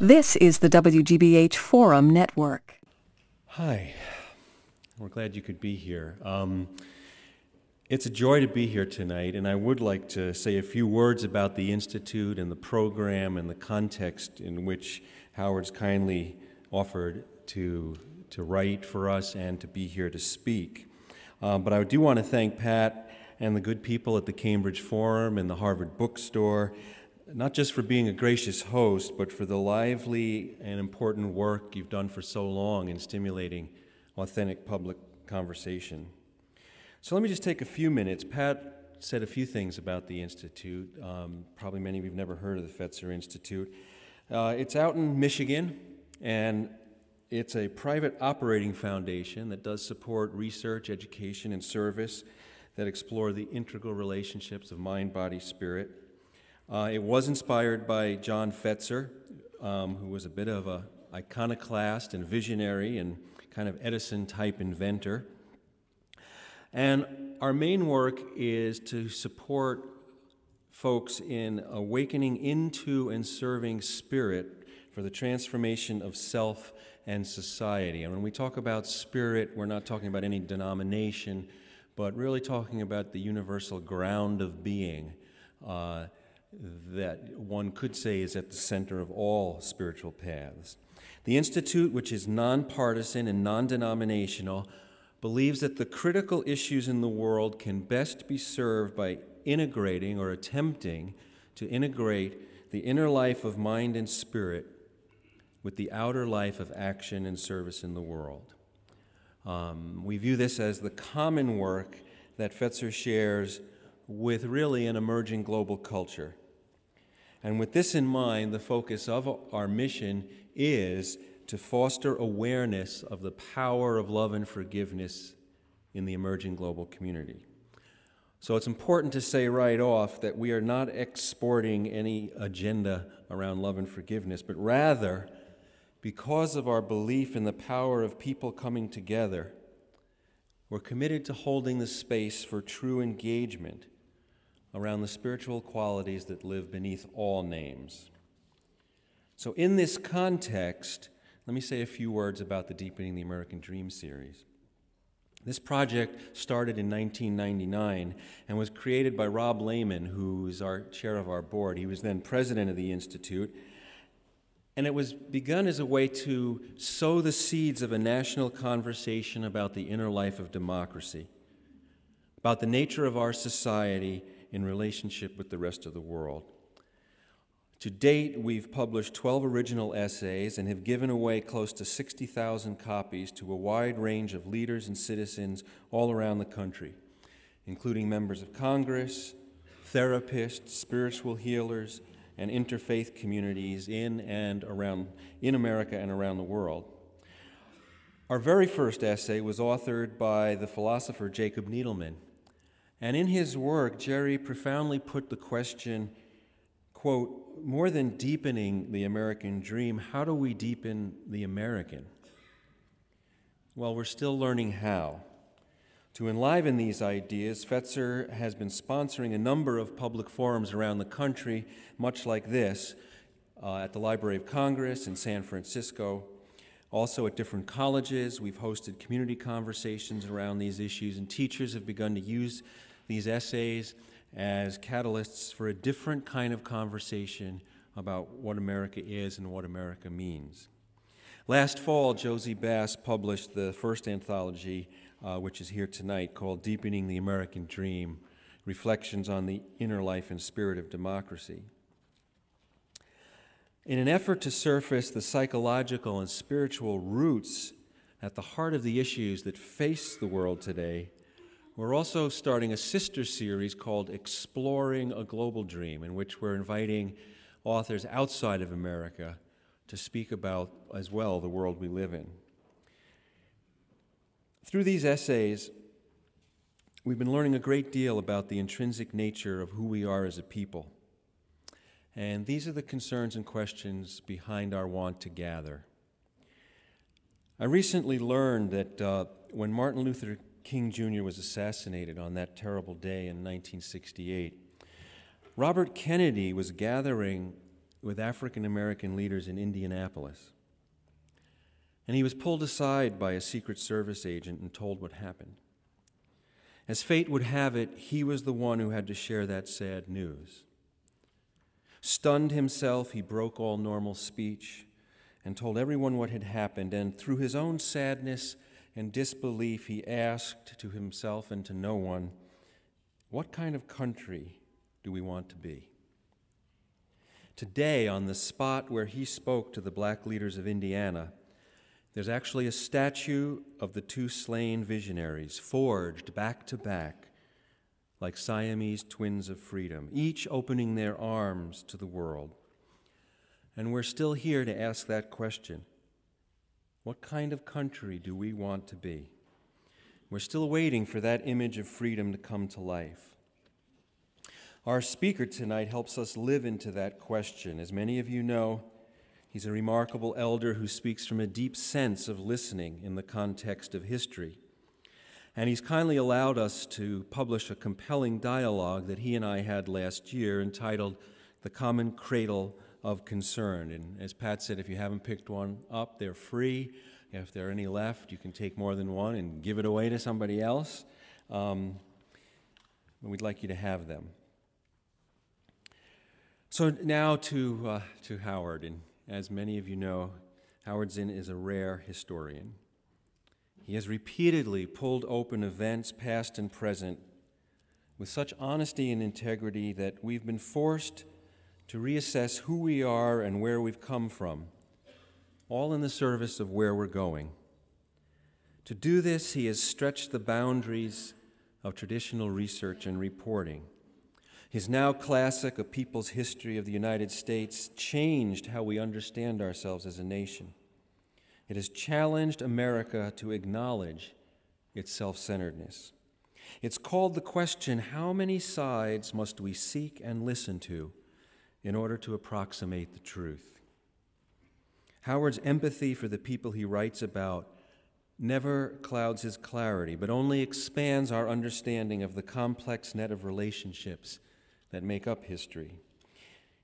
This is the WGBH Forum Network. Hi, we're glad you could be here. It's a joy to be here tonight, and I would like to say a few words about the Institute and the program and the context in which Howard's kindly offered to write for us and to be here to speak. But I do want to thank Pat and the good people at the Cambridge Forum and the Harvard Bookstore, not just for being a gracious host, but for the lively and important work you've done for so long in stimulating authentic public conversation. So let me just take a few minutes. Pat said a few things about the Institute. Probably many of you have never heard of the Fetzer Institute. It's out in Michigan, and it's a private operating foundation that does support research, education, and service that explore the integral relationships of mind, body, spirit. It was inspired by John Fetzer, who was a bit of an iconoclast and visionary and kind of Edison-type inventor. And our main work is to support folks in awakening into and serving spirit for the transformation of self and society. And when we talk about spirit, we're not talking about any denomination, but really talking about the universal ground of being that one could say is at the center of all spiritual paths. The Institute, which is nonpartisan and non-denominational, believes that the critical issues in the world can best be served by integrating or attempting to integrate the inner life of mind and spirit with the outer life of action and service in the world. We view this as the common work that Fetzer shares with really an emerging global culture. And with this in mind, the focus of our mission is to foster awareness of the power of love and forgiveness in the emerging global community. So it's important to say right off that we are not exporting any agenda around love and forgiveness, but rather, because of our belief in the power of people coming together, we're committed to holding the space for true engagement around the spiritual qualities that live beneath all names. So in this context, let me say a few words about the Deepening the American Dream series. This project started in 1999 and was created by Rob Lehman, who is our chair of our board. He was then president of the Institute. And it was begun as a way to sow the seeds of a national conversation about the inner life of democracy, about the nature of our society in relationship with the rest of the world. To date, we've published 12 original essays and have given away close to 60,000 copies to a wide range of leaders and citizens all around the country, including members of Congress, therapists, spiritual healers, and interfaith communities in America and around the world. Our very first essay was authored by the philosopher Jacob Needleman. And in his work, Jerry profoundly put the question, quote, more than deepening the American dream, how do we deepen the American? Well, we're still learning how. To enliven these ideas, Fetzer has been sponsoring a number of public forums around the country, much like this, at the Library of Congress in San Francisco. Also at different colleges, we've hosted community conversations around these issues, and teachers have begun to use these essays as catalysts for a different kind of conversation about what America is and what America means. Last fall, Josie Bass published the first anthology, which is here tonight, called Deepening the American Dream, Reflections on the Inner Life and Spirit of Democracy. In an effort to surface the psychological and spiritual roots at the heart of the issues that face the world today, we're also starting a sister series called Exploring a Global Dream, in which we're inviting authors outside of America to speak about, as well, the world we live in. Through these essays, we've been learning a great deal about the intrinsic nature of who we are as a people. And these are the concerns and questions behind our want to gather. I recently learned that when Martin Luther King Jr. was assassinated on that terrible day in 1968, Robert Kennedy was gathering with African American leaders in Indianapolis, and he was pulled aside by a Secret Service agent and told what happened. As fate would have it, he was the one who had to share that sad news. Stunned himself, he broke all normal speech and told everyone what had happened, and through his own sadness and disbelief, he asked to himself and to no one, what kind of country do we want to be? Today, on the spot where he spoke to the black leaders of Indiana, there's actually a statue of the two slain visionaries, forged back to back, like Siamese twins of freedom, each opening their arms to the world. And we're still here to ask that question. What kind of country do we want to be? We're still waiting for that image of freedom to come to life. Our speaker tonight helps us live into that question. As many of you know, he's a remarkable elder who speaks from a deep sense of listening in the context of history. And he's kindly allowed us to publish a compelling dialogue that he and I had last year entitled The Common Cradle of Concern. And as Pat said, if you haven't picked one up, they're free. If there are any left, you can take more than one and give it away to somebody else. We'd like you to have them. So now to Howard. And as many of you know, Howard Zinn is a rare historian. He has repeatedly pulled open events, past and present, with such honesty and integrity that we've been forced to reassess who we are and where we've come from, all in the service of where we're going. To do this, he has stretched the boundaries of traditional research and reporting. His now classic, A People's History of the United States, changed how we understand ourselves as a nation. It has challenged America to acknowledge its self-centeredness. It's called the question, how many sides must we seek and listen to in order to approximate the truth? Howard's empathy for the people he writes about never clouds his clarity, but only expands our understanding of the complex net of relationships that make up history.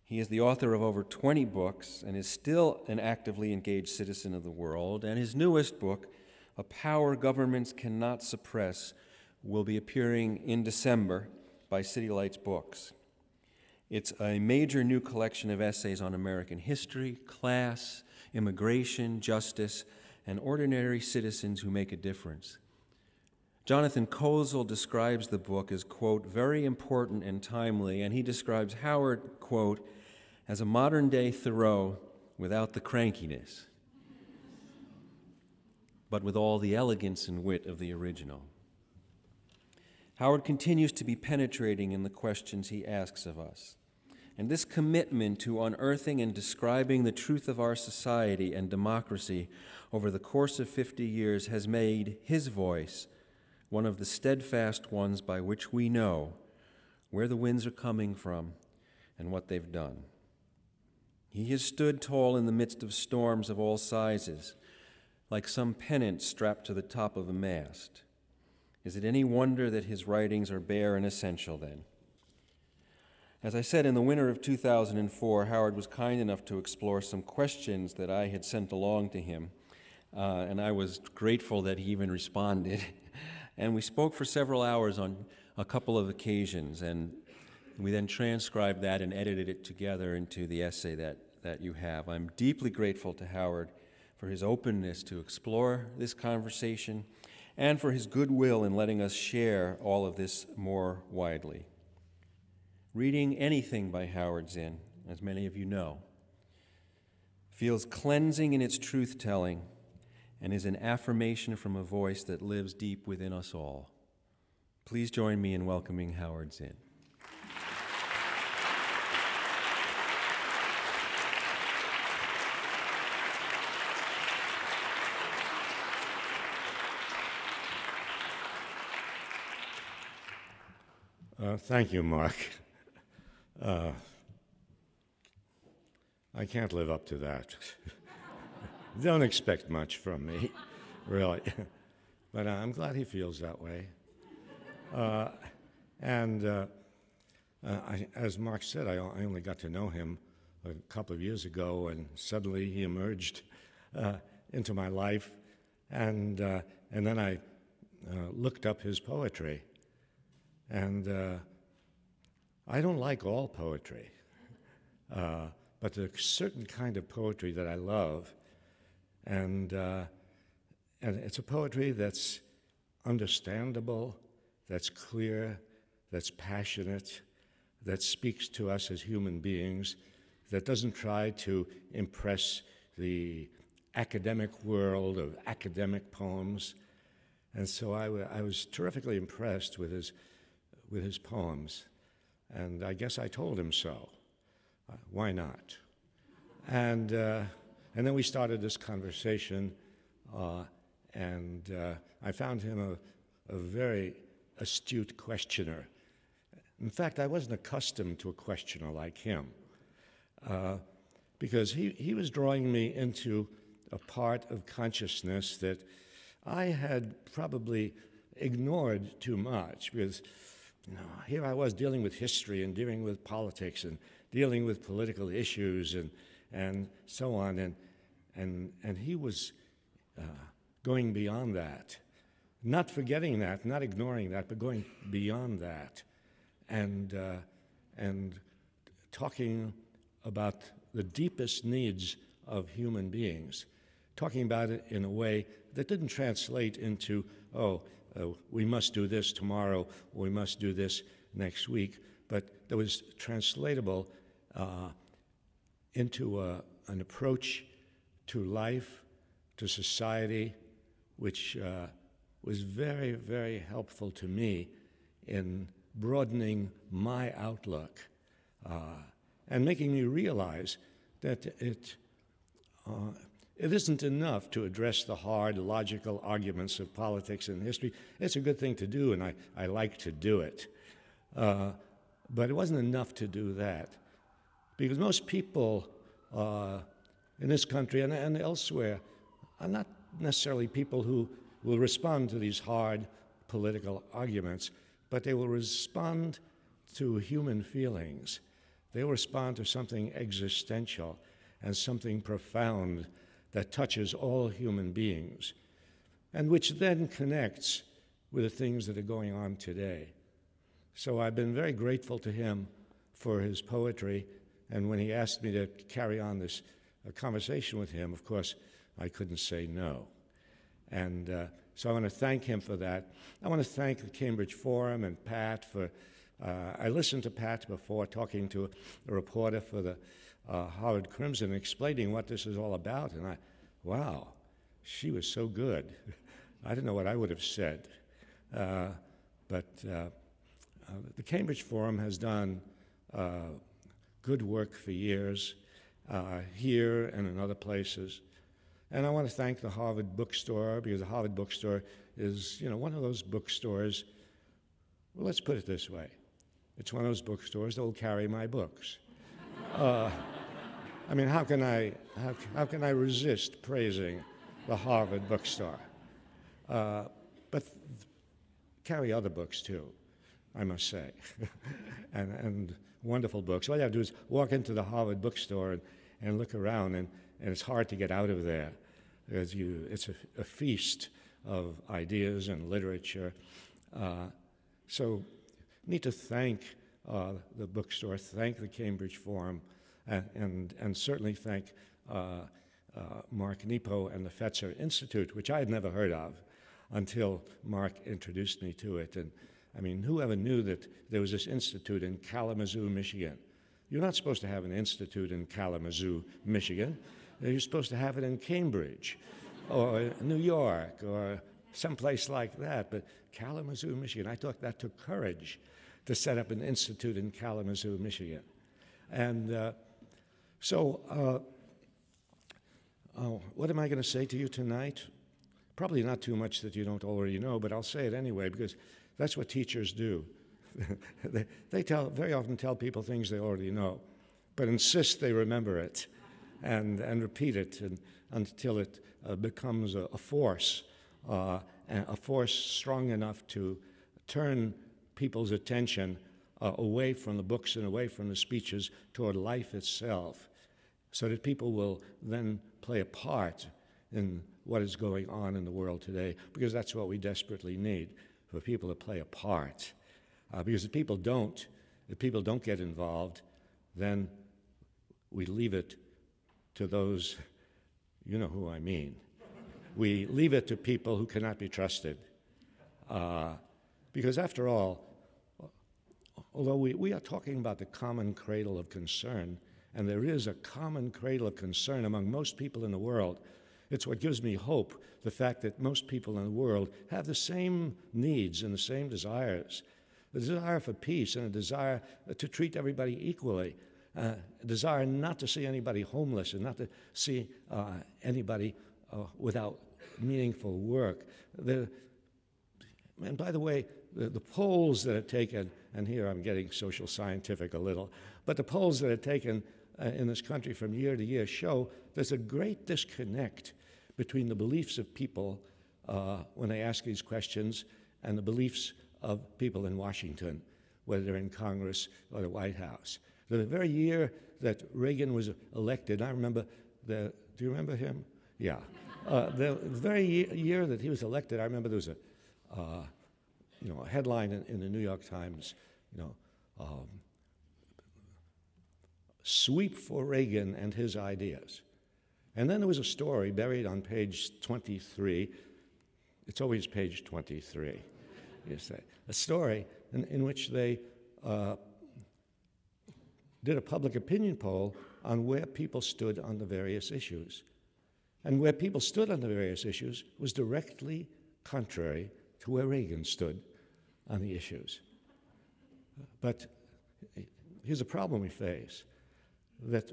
He is the author of over 20 books and is still an actively engaged citizen of the world, and his newest book, A Power Governments Cannot Suppress, will be appearing in December by City Lights Books. It's a major new collection of essays on American history, class, immigration, justice, and ordinary citizens who make a difference. Jonathan Kozol describes the book as, quote, very important and timely, and he describes Howard, quote, as a modern-day Thoreau without the crankiness, but with all the elegance and wit of the original. Howard continues to be penetrating in the questions he asks of us. And this commitment to unearthing and describing the truth of our society and democracy over the course of 50 years has made his voice one of the steadfast ones by which we know where the winds are coming from and what they've done. He has stood tall in the midst of storms of all sizes, like some pennant strapped to the top of a mast. Is it any wonder that his writings are bare and essential then? As I said, in the winter of 2004, Howard was kind enough to explore some questions that I had sent along to him, and I was grateful that he even responded. And we spoke for several hours on a couple of occasions, and we then transcribed that and edited it together into the essay that you have. I'm deeply grateful to Howard for his openness to explore this conversation and for his goodwill in letting us share all of this more widely. Reading anything by Howard Zinn, as many of you know, feels cleansing in its truth-telling and is an affirmation from a voice that lives deep within us all. Please join me in welcoming Howard Zinn. Thank you, Mark. I can't live up to that. Don't expect much from me, really. But I'm glad he feels that way. And As Mark said, I only got to know him a couple of years ago, and suddenly he emerged into my life, and then I looked up his poetry, and I don't like all poetry, but there's a certain kind of poetry that I love, and it's a poetry that's understandable, that's clear, that's passionate, that speaks to us as human beings, that doesn't try to impress the academic world of academic poems. And so I was terrifically impressed with his poems. And I guess I told him so. Why not? And then we started this conversation, and I found him a very astute questioner. In fact, I wasn't accustomed to a questioner like him, because he was drawing me into a part of consciousness that I had probably ignored too much, because here I was dealing with history and dealing with politics and dealing with political issues and so on, and he was going beyond that, not forgetting that, not ignoring that, but going beyond that, and talking about the deepest needs of human beings, talking about it in a way that didn't translate into, we must do this tomorrow, or we must do this next week, but that was translatable into an approach to life, to society, which was very, very helpful to me in broadening my outlook and making me realize that it isn't enough to address the hard, logical arguments of politics and history. It's a good thing to do, and I like to do it. But it wasn't enough to do that, because most people in this country and elsewhere are not necessarily people who will respond to these hard political arguments, but they will respond to human feelings. They will respond to something existential and something profound that touches all human beings, and which then connects with the things that are going on today. So I've been very grateful to him for his poetry, and when he asked me to carry on this conversation with him, of course, I couldn't say no. And so I want to thank him for that. I want to thank the Cambridge Forum and Pat for, I listened to Pat before talking to a reporter for the Howard Crimson, explaining what this is all about, and wow, she was so good. I didn't know what I would have said. But the Cambridge Forum has done good work for years, here and in other places. And I want to thank the Harvard Bookstore, because the Harvard Bookstore is, one of those bookstores, well, let's put it this way. It's one of those bookstores that will carry my books. I mean, how can I resist praising the Harvard Bookstore? But carry other books too, I must say, and wonderful books. All you have to do is walk into the Harvard Bookstore and look around, and it's hard to get out of there, because it's a feast of ideas and literature. So need to thank the bookstore, thank the Cambridge Forum, and certainly thank Mark Nepo and the Fetzer Institute, which I had never heard of until Mark introduced me to it. And I mean, who ever knew that there was this institute in Kalamazoo, Michigan? You're not supposed to have an institute in Kalamazoo, Michigan. You're supposed to have it in Cambridge or New York or someplace like that. But Kalamazoo, Michigan, I thought that took courage to set up an institute in Kalamazoo, Michigan. And what am I going to say to you tonight? Probably not too much that you don't already know, but I'll say it anyway, because that's what teachers do. They very often tell people things they already know, but insist they remember it and repeat it until it becomes a force strong enough to turn people's attention away from the books and away from the speeches toward life itself, so that people will then play a part in what is going on in the world today, because that's what we desperately need, for people to play a part. Because if people don't get involved, then we leave it to those, you know who I mean. We leave it to people who cannot be trusted. Because after all, although we are talking about the common cradle of concern, and there is a common cradle of concern among most people in the world, it's what gives me hope, the fact that most people in the world have the same needs and the same desires. The desire for peace and a desire to treat everybody equally, a desire not to see anybody homeless and not to see anybody without meaningful work. And by the way, the polls that are taken, and here I'm getting social scientific a little, but the polls that are taken in this country from year to year show there's a great disconnect between the beliefs of people when they ask these questions and the beliefs of people in Washington, whether they're in Congress or the White House. The very year that Reagan was elected, I remember do you remember him? Yeah. The very year that he was elected, I remember there was a headline in the New York Times, sweep for Reagan and his ideas. And then there was a story buried on page 23. It's always page 23. A story in which they did a public opinion poll on where people stood on the various issues. And where people stood on the various issues was directly contrary to where Reagan stood on the issues. But here's a problem we face, that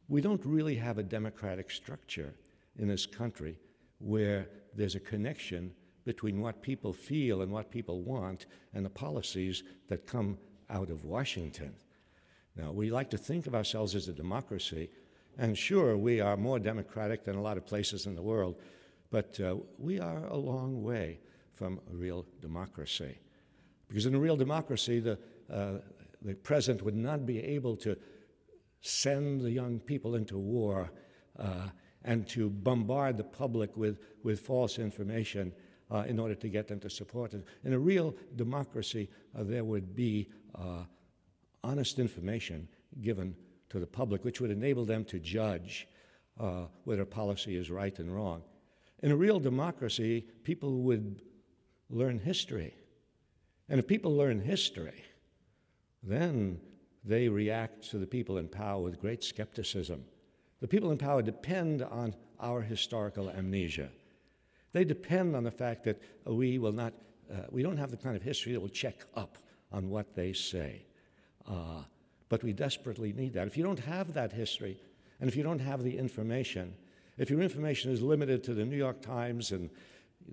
we don't really have a democratic structure in this country where there's a connection between what people feel and what people want and the policies that come out of Washington. Now, we like to think of ourselves as a democracy, and sure, we are more democratic than a lot of places in the world, but we are a long way from a real democracy. Because in a real democracy, the president would not be able to send the young people into war and to bombard the public with false information in order to get them to support it. In a real democracy, there would be honest information given to the public, which would enable them to judge whether a policy is right and wrong. In a real democracy, people would learn history. And if people learn history, then they react to the people in power with great skepticism. The people in power depend on our historical amnesia. They depend on the fact that we don't have the kind of history that will check up on what they say. But we desperately need that. If you don't have that history, and if you don't have the information, if your information is limited to the New York Times and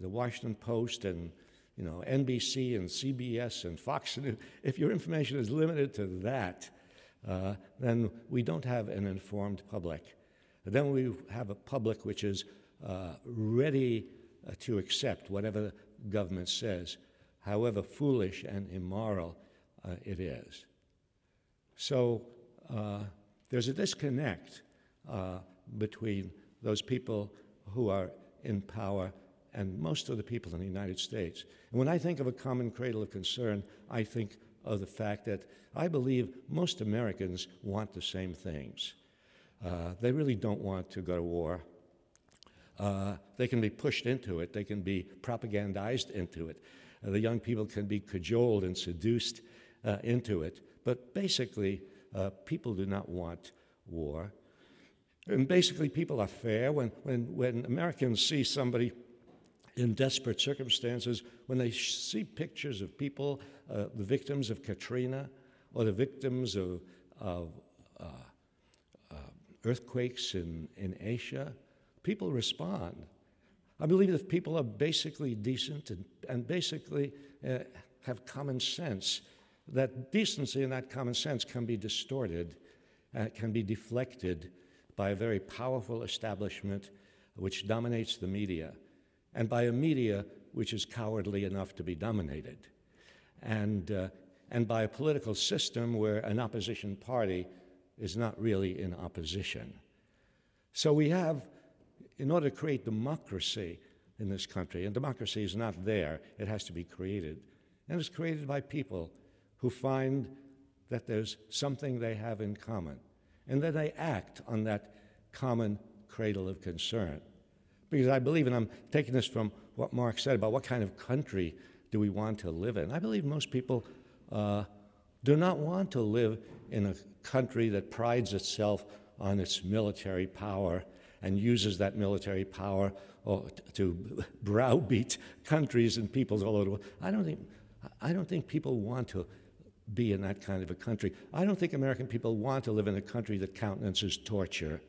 the Washington Post and NBC and CBS and Fox News, if your information is limited to that, then we don't have an informed public. Then we have a public which is ready to accept whatever the government says, however foolish and immoral it is. So there's a disconnect between those people who are in power and most of the people in the United States. And when I think of a common cradle of concern, I think of the fact that I believe most Americans want the same things. They really don't want to go to war. They can be pushed into it. They can be propagandized into it. The young people can be cajoled and seduced into it. But basically, people do not want war. And basically, people are fair. When Americans see somebody in desperate circumstances, when they see pictures of people, the victims of Katrina, or the victims of earthquakes in Asia, people respond. I believe that people are basically decent and basically have common sense. That decency and that common sense can be distorted, can be deflected by a very powerful establishment which dominates the media, and by a media which is cowardly enough to be dominated. And and by a political system where an opposition party is not really in opposition. So we have, in order to create democracy in this country, and democracy is not there, it has to be created, and it's created by people who find that there's something they have in common, and then they act on that common cradle of concern. Because I believe, and I'm taking this from what Mark said about what kind of country do we want to live in, I believe most people do not want to live in a country that prides itself on its military power and uses that military power to browbeat countries and peoples all over the world. I don't think people want to be in that kind of a country. I don't think American people want to live in a country that countenances torture.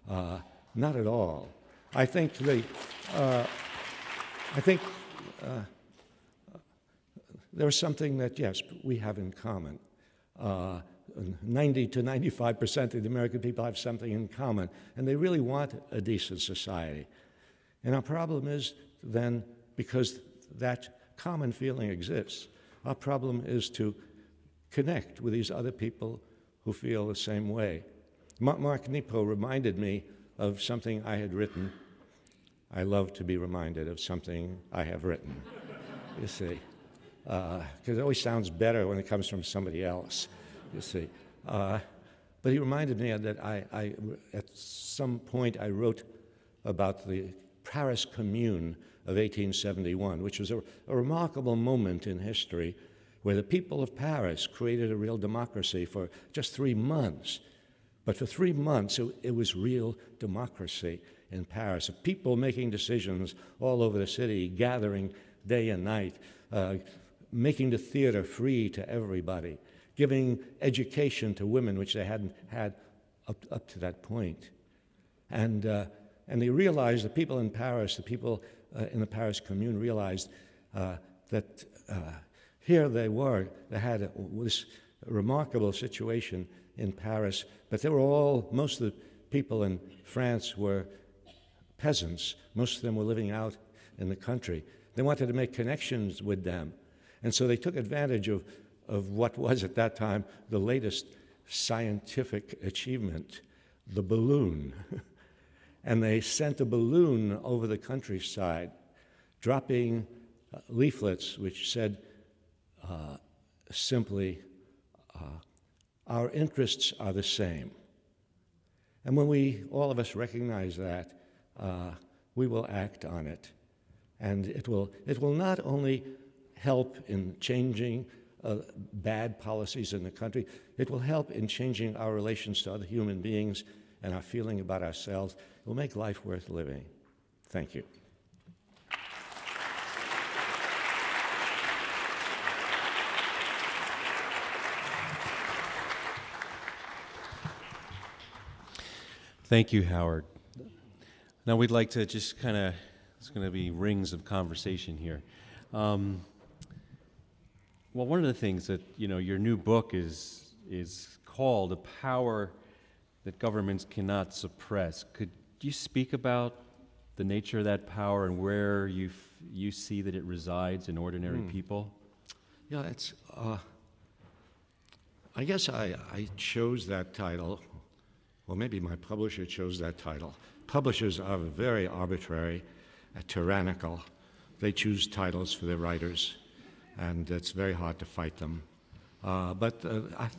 Not at all. I think there's something that, yes, we have in common. 90 to 95% of the American people have something in common, and they really want a decent society. And our problem is then, because that common feeling exists, our problem is to connect with these other people who feel the same way. Mark Nepo reminded me of something I had written. I love to be reminded of something I have written, you see, because it always sounds better when it comes from somebody else, you see. But he reminded me that I at some point I wrote about the Paris Commune of 1871, which was a remarkable moment in history where the people of Paris created a real democracy for just 3 months. But for 3 months, it was real democracy in Paris, of people making decisions all over the city, gathering day and night, making the theater free to everybody, giving education to women, which they hadn't had up to that point. And they realized, the people in Paris, the people in the Paris Commune realized that here they were, they had this remarkable situation in Paris, but they were all, most of the people in France were peasants. Most of them were living out in the country. They wanted to make connections with them. And so they took advantage of what was at that time the latest scientific achievement, the balloon. And they sent a balloon over the countryside, dropping leaflets which said simply, our interests are the same. And when all of us recognize that, we will act on it. And it will not only help in changing bad policies in the country, it will help in changing our relations to other human beings and our feeling about ourselves. It will make life worth living. Thank you. Thank you, Howard. Now we'd like to just kind of, it's going to be rings of conversation here. Well, one of the things that, your new book is called A Power That Governments Cannot Suppress. Could you speak about the nature of that power and where you see that it resides in ordinary people? Yeah, it's, I guess I chose that title. Well, maybe my publisher chose that title. Publishers are very arbitrary, tyrannical. They choose titles for their writers, and it's very hard to fight them. But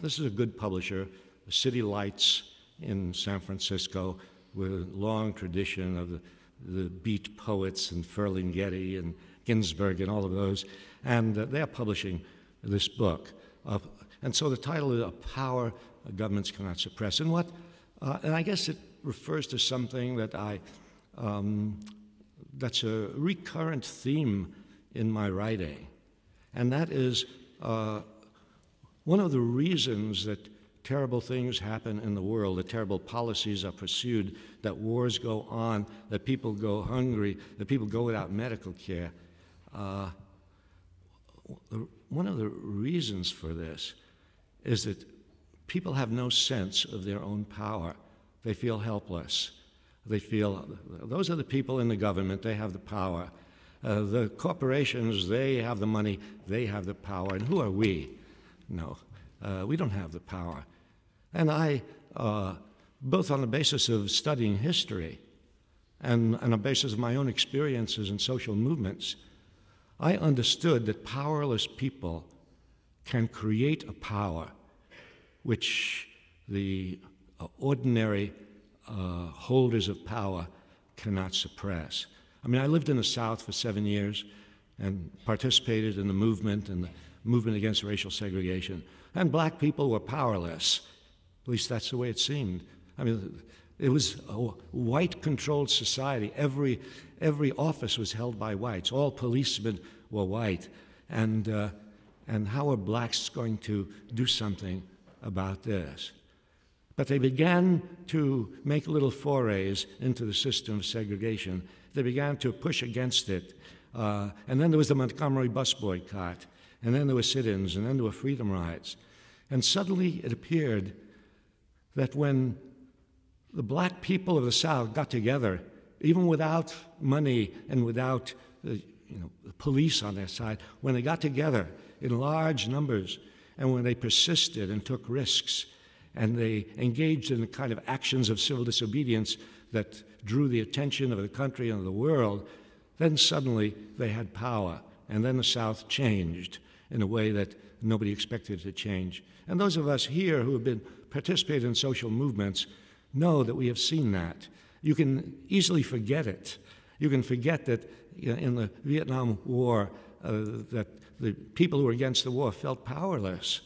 this is a good publisher, City Lights in San Francisco, with a long tradition of the beat poets and Ferlinghetti and Ginsberg and all of those, and they're publishing this book. And so the title is A Power Governments Cannot Suppress. And I guess it refers to something that that's a recurrent theme in my writing. And that is one of the reasons that terrible things happen in the world, that terrible policies are pursued, that wars go on, that people go hungry, that people go without medical care. One of the reasons for this is that people have no sense of their own power. They feel helpless. They feel, those are the people in the government, they have the power. The corporations, they have the money, they have the power. And who are we? No, we don't have the power. And I, both on the basis of studying history and on the basis of my own experiences in social movements, I understood that powerless people can create a power which the ordinary holders of power cannot suppress. I mean, I lived in the South for 7 years and participated in the movement and the movement against racial segregation. And black people were powerless. At least that's the way it seemed. I mean, it was a white-controlled society. Every office was held by whites. All policemen were white. And how are blacks going to do something about this? But they began to make little forays into the system of segregation. They began to push against it. And then there was the Montgomery bus boycott. And then there were sit-ins. And then there were freedom rides. And suddenly it appeared that when the black people of the South got together, even without money and without the police on their side, when they got together in large numbers and when they persisted and took risks and they engaged in the kind of actions of civil disobedience that drew the attention of the country and of the world, then suddenly they had power. And then the South changed in a way that nobody expected it to change. And those of us here who have been participating in social movements know that we have seen that. You can easily forget it. You can forget that in the Vietnam War, that the people who were against the war felt powerless.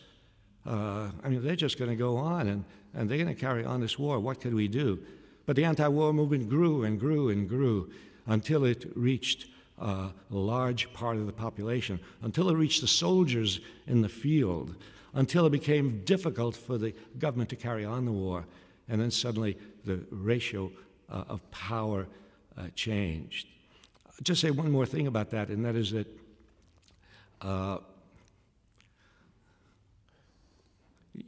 I mean, they're just going to go on, and they're going to carry on this war. What could we do? But the anti-war movement grew and grew and grew until it reached a large part of the population, until it reached the soldiers in the field, until it became difficult for the government to carry on the war. And then suddenly the ratio of power changed. I'll just say one more thing about that, and that is that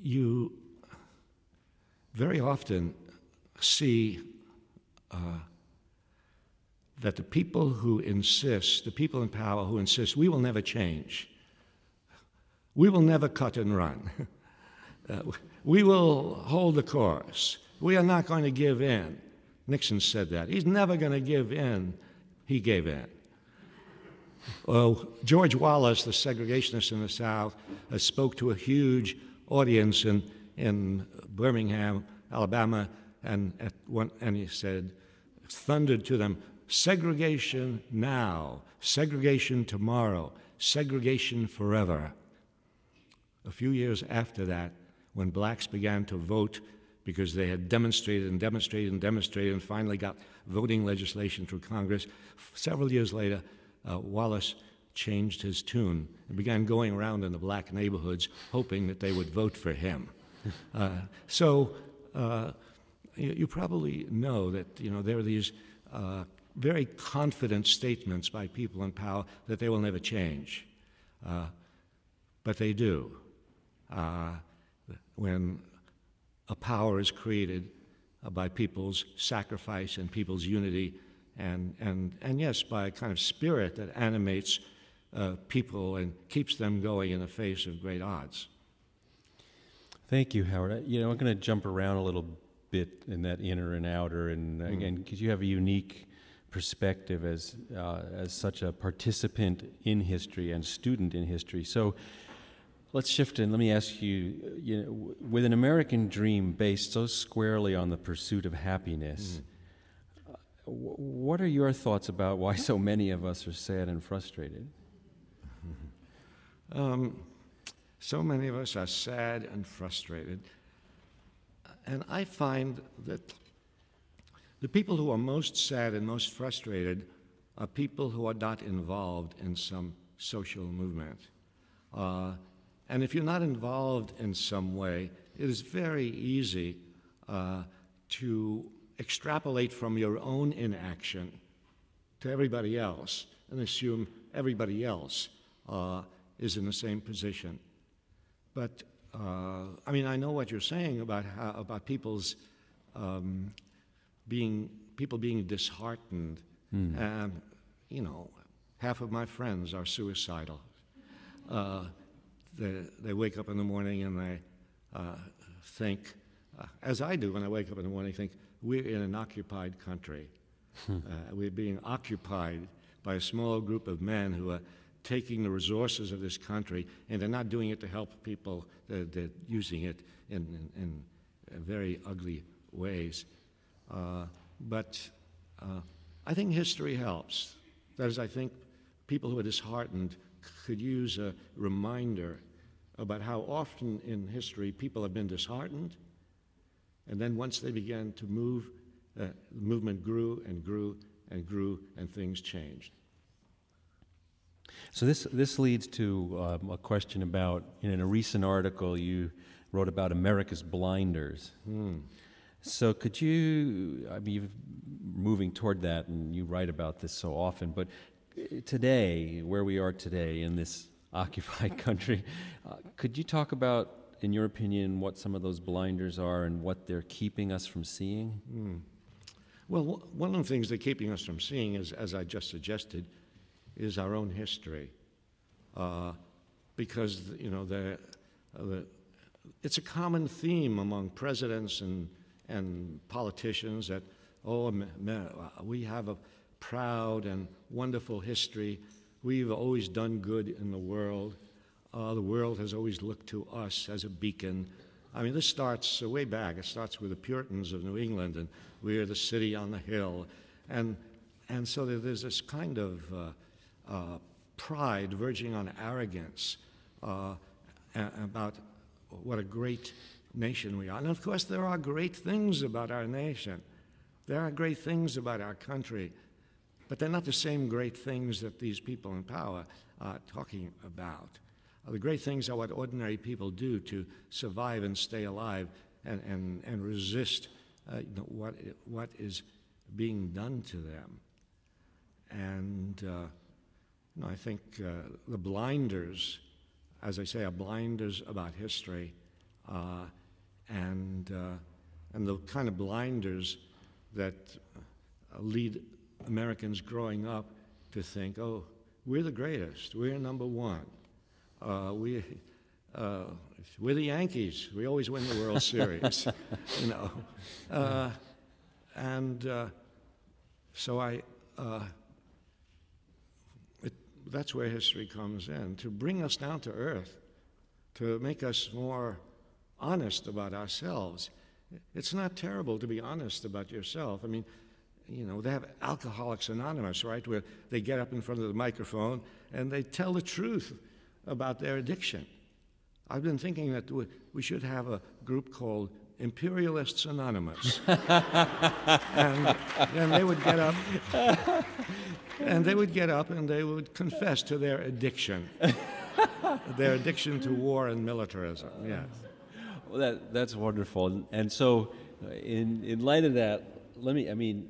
you very often see that the people who insist, the people in power who insist, we will never change. We will never cut and run. We will hold the course. We are not going to give in. Nixon said that. He's never going to give in. He gave in. George Wallace, the segregationist in the South, spoke to a huge audience in Birmingham, Alabama, and he said, thundered to them, segregation now, segregation tomorrow, segregation forever. A few years after that, when blacks began to vote because they had demonstrated and demonstrated and demonstrated and finally got voting legislation through Congress, several years later, Wallace changed his tune and began going around in the black neighborhoods hoping that they would vote for him. You probably know that there are these very confident statements by people in power that they will never change, but they do. When a power is created by people's sacrifice and people's unity, and yes, by a kind of spirit that animates people and keeps them going in the face of great odds. Thank you, Howard. I'm going to jump around a little bit in that inner and outer, and again, because you have a unique perspective as such a participant in history and student in history. So let's shift and let me ask you, with an American dream based so squarely on the pursuit of happiness, what are your thoughts about why so many of us are sad and frustrated? So many of us are sad and frustrated. And I find that the people who are most sad and most frustrated are people who are not involved in some social movement. And if you're not involved in some way, it is very easy to extrapolate from your own inaction to everybody else and assume everybody else is in the same position. But I mean, I know what you're saying about people's being disheartened. Half of my friends are suicidal. they wake up in the morning and they think, as I do when I wake up in the morning, think, we're in an occupied country. We're being occupied by a small group of men who are taking the resources of this country, and they're not doing it to help people. They're using it in very ugly ways. But I think history helps. That is, I think people who are disheartened could use a reminder about how often in history people have been disheartened, and then once they began to move, the movement grew and grew and grew, and things changed. So this leads to a question about, in a recent article you wrote about America's blinders. So could you, I mean, you're moving toward that and you write about this so often, but today, where we are today in this occupied country, could you talk about, in your opinion, what some of those blinders are and what they're keeping us from seeing? Well, one of the things they're keeping us from seeing is, as I just suggested, is our own history. Because, you know, it's a common theme among presidents and politicians that, oh, we have a proud and wonderful history. We've always done good in the world. The world has always looked to us as a beacon. I mean, this starts way back. It starts with the Puritans of New England, and we're the city on the hill. And so there's this kind of pride verging on arrogance about what a great nation we are. And of course, there are great things about our nation. There are great things about our country, but they're not the same great things that these people in power are talking about. The great things are what ordinary people do to survive and stay alive and resist what is being done to them. And I think the blinders, as I say, are blinders about history, and the kind of blinders that lead Americans growing up to think, oh, we're the greatest, we're number one. We're the Yankees. We always win the World Series, you know. So that's where history comes in, to bring us down to earth, to make us more honest about ourselves. It's not terrible to be honest about yourself. I mean, you know, they have Alcoholics Anonymous, right, where they get up in front of the microphone and they tell the truth about their addiction. I've been thinking that we should have a group called Imperialists Anonymous. And then they would get up, and they would confess to their addiction to war and militarism, yes. Well, that's wonderful. And so, in light of that, let me,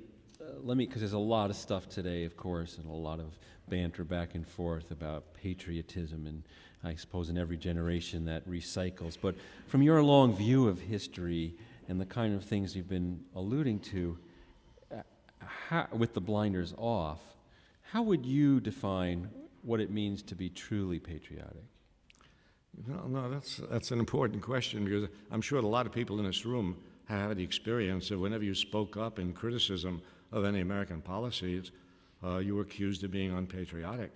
because there's a lot of stuff today, of course, and a lot of banter back and forth about patriotism, and I suppose in every generation that recycles. But from your long view of history and the kind of things you've been alluding to, with the blinders off, how would you define what it means to be truly patriotic? No, that's an important question, because I'm sure a lot of people in this room have had the experience of whenever you spoke up in criticism of any American policies, you were accused of being unpatriotic.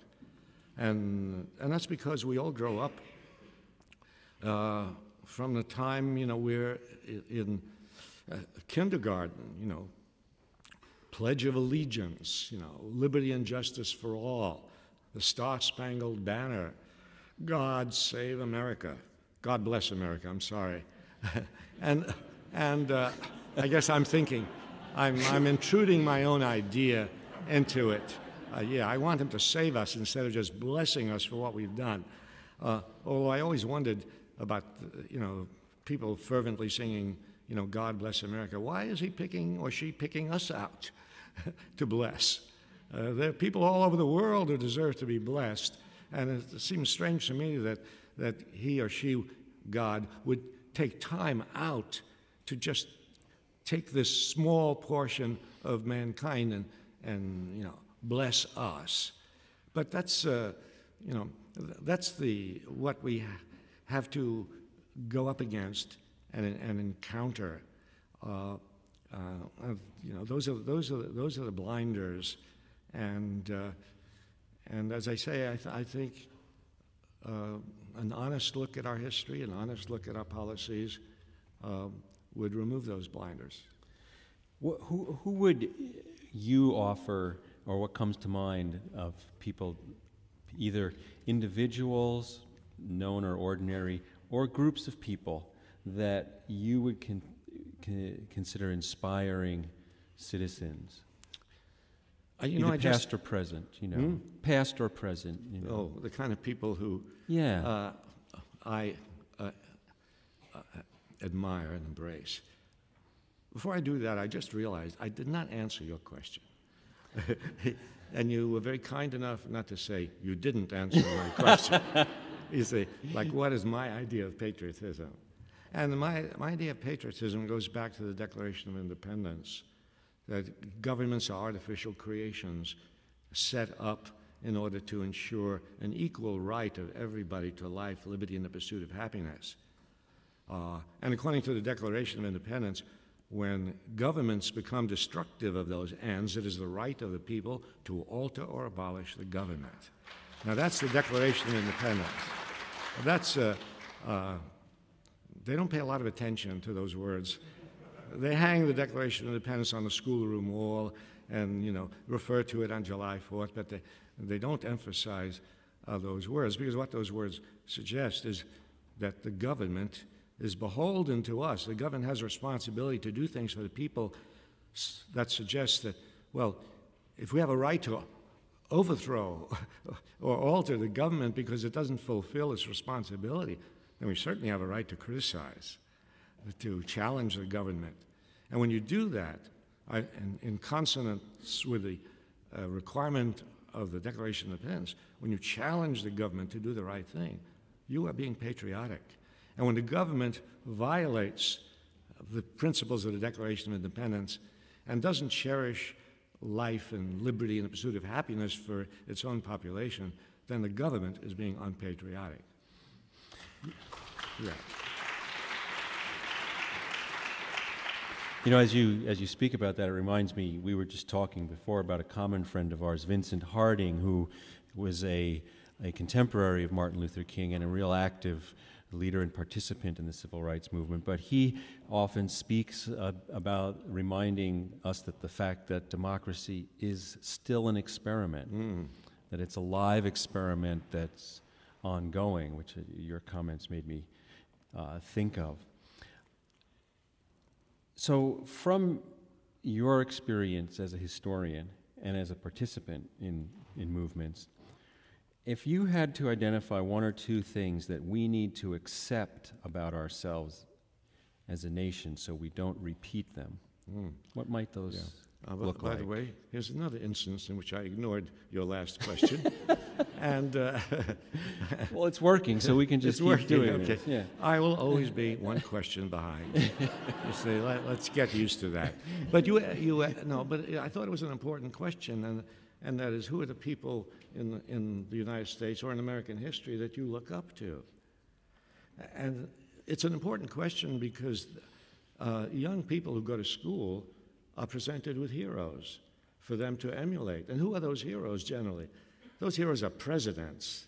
And that's because we all grow up from the time, you know, we're in kindergarten, you know, Pledge of Allegiance, you know, liberty and justice for all, the Star-Spangled Banner, God save America, God bless America, I'm sorry. and I guess I'm thinking, I'm intruding my own idea into it. Yeah, I want him to save us instead of just blessing us for what we've done. Although I always wondered about, you know, people fervently singing, you know, God bless America. Why is he picking or she picking us out to bless? There are people all over the world who deserve to be blessed, and it seems strange to me that he or she, God, would take time out to just take this small portion of mankind and you know, bless us. But that's you know, that's what we have to go up against and encounter. Those are the blinders, and as I say, I think an honest look at our history, an honest look at our policies, would remove those blinders. Who would you offer, or what comes to mind of people, either individuals, known or ordinary, or groups of people that you would consider inspiring citizens? Either past or present, past or present. Oh, the kind of people who I admire and embrace. Before I do that, I just realized I did not answer your question. And you were very kind enough not to say you didn't answer my question. You say, like, what is my idea of patriotism? And my idea of patriotism goes back to the Declaration of Independence, that governments are artificial creations set up in order to ensure an equal right of everybody to life, liberty, and the pursuit of happiness. And according to the Declaration of Independence, when governments become destructive of those ends, it is the right of the people to alter or abolish the government. Now, that's the Declaration of Independence. That's, they don't pay a lot of attention to those words. They hang the Declaration of Independence on the schoolroom wall and, refer to it on July 4th, but they don't emphasize those words, because what those words suggest is that the government is beholden to us. The government has a responsibility to do things for the people. That suggests that, well, if we have a right to overthrow or alter the government because it doesn't fulfill its responsibility, then we certainly have a right to criticize, to challenge the government. And when you do that, in consonance with the requirement of the Declaration of Independence, when you challenge the government to do the right thing, you are being patriotic. And when the government violates the principles of the Declaration of Independence and doesn't cherish life and liberty and the pursuit of happiness for its own population, then the government is being unpatriotic. Yeah. As you speak about that, it reminds me, we were just talking before about a common friend of ours, Vincent Harding, who was a contemporary of Martin Luther King and a real active leader and participant in the civil rights movement. But he often speaks about reminding us that the fact that democracy is still an experiment, that it's a live experiment that's ongoing, which your comments made me think of. So from your experience as a historian and as a participant in movements, if you had to identify one or two things that we need to accept about ourselves as a nation so we don't repeat them, what might those look like? By the way, here's another instance in which I ignored your last question. And well, it's working, so we can just keep doing it. Yeah. I will always be one question behind. You say, let's get used to that. But but I thought it was an important question, and that is, who are the people in the United States or in American history that you look up to? And it's an important question because young people who go to school are presented with heroes for them to emulate. And who are those heroes generally? Those heroes are presidents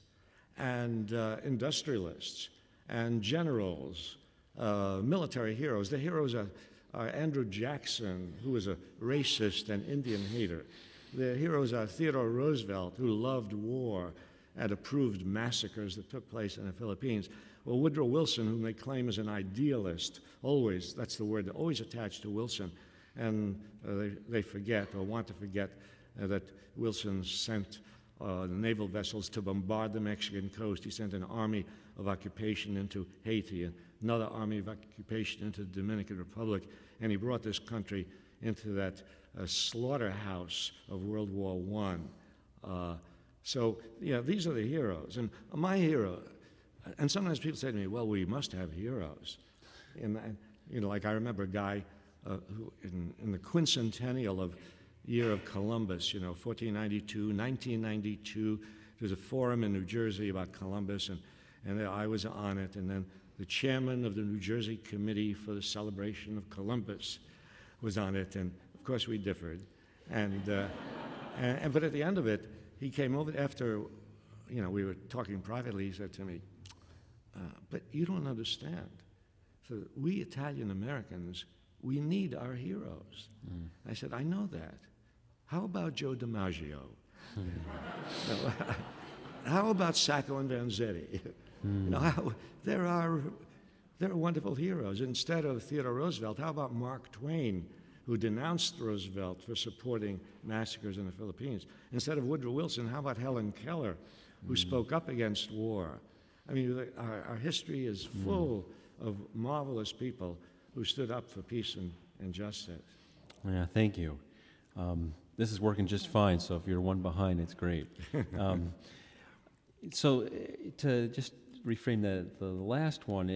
and industrialists and generals, military heroes. The heroes are Andrew Jackson, who was a racist and Indian hater. The heroes are Theodore Roosevelt, who loved war and approved massacres that took place in the Philippines. Or Woodrow Wilson, whom they claim is an idealist, always, that's the word, always attached to Wilson. And they forget, or want to forget, that Wilson sent naval vessels to bombard the Mexican coast. He sent an army of occupation into Haiti, another army of occupation into the Dominican Republic, and he brought this country into that slaughterhouse of World War I. So, these are the heroes. And my hero, and sometimes people say to me, well, we must have heroes. And, like I remember a guy who in the quincentennial of year of Columbus, 1492, 1992, there's a forum in New Jersey about Columbus, and I was on it, and then the chairman of the New Jersey Committee for the Celebration of Columbus was on it, and of course we differed. But at the end of it, he came over after, we were talking privately. He said to me, "But you don't understand. So we Italian Americans, we need our heroes." I said, "I know that. How about Joe DiMaggio? How about Sacco and Vanzetti? They're wonderful heroes. Instead of Theodore Roosevelt, how about Mark Twain, who denounced Roosevelt for supporting massacres in the Philippines? Instead of Woodrow Wilson, how about Helen Keller, who spoke up against war? I mean, our history is full of marvelous people who stood up for peace and justice." Yeah, thank you. This is working just fine, so if you're one behind, it's great. So to just reframe the last one,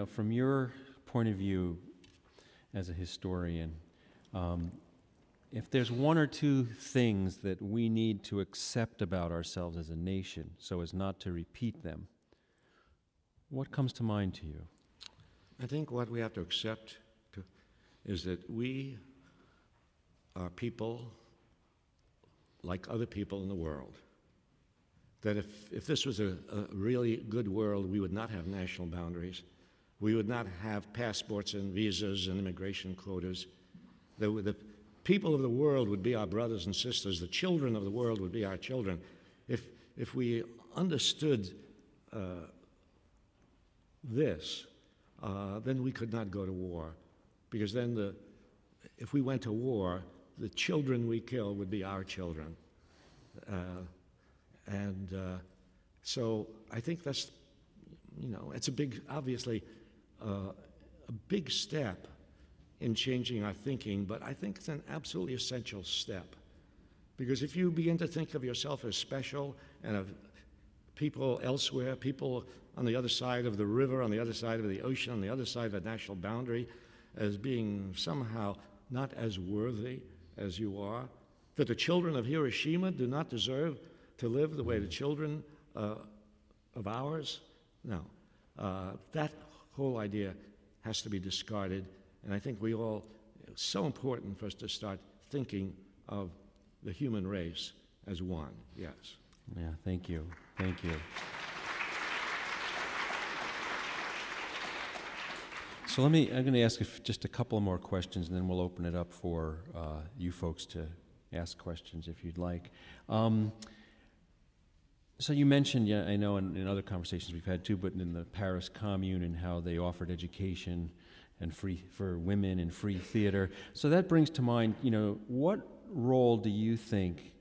from your point of view as a historian, if there's one or two things that we need to accept about ourselves as a nation so as not to repeat them, what comes to mind to you? I think what we have to accept is that we are people like other people in the world. That if this was a really good world, we would not have national boundaries. We would not have passports and visas and immigration quotas. The people of the world would be our brothers and sisters. The children of the world would be our children. If we understood this, then we could not go to war. Because then if we went to war, the children we kill would be our children. So I think that's, it's obviously a big step in changing our thinking, but I think it's an absolutely essential step. Because if you begin to think of yourself as special and of people elsewhere, people on the other side of the river, on the other side of the ocean, on the other side of the national boundary, as being somehow not as worthy as you are, that the children of Hiroshima do not deserve to live the way the children of ours? No. That whole idea has to be discarded, and I think it's so important for us to start thinking of the human race as one, yes. Yeah, thank you. Thank you. So I'm going to ask just a couple more questions, and then we'll open it up for you folks to ask questions if you'd like. So you mentioned, I know in other conversations we've had too, but in the Paris Commune and how they offered education and free for women and free theater. So that brings to mind, what role do you think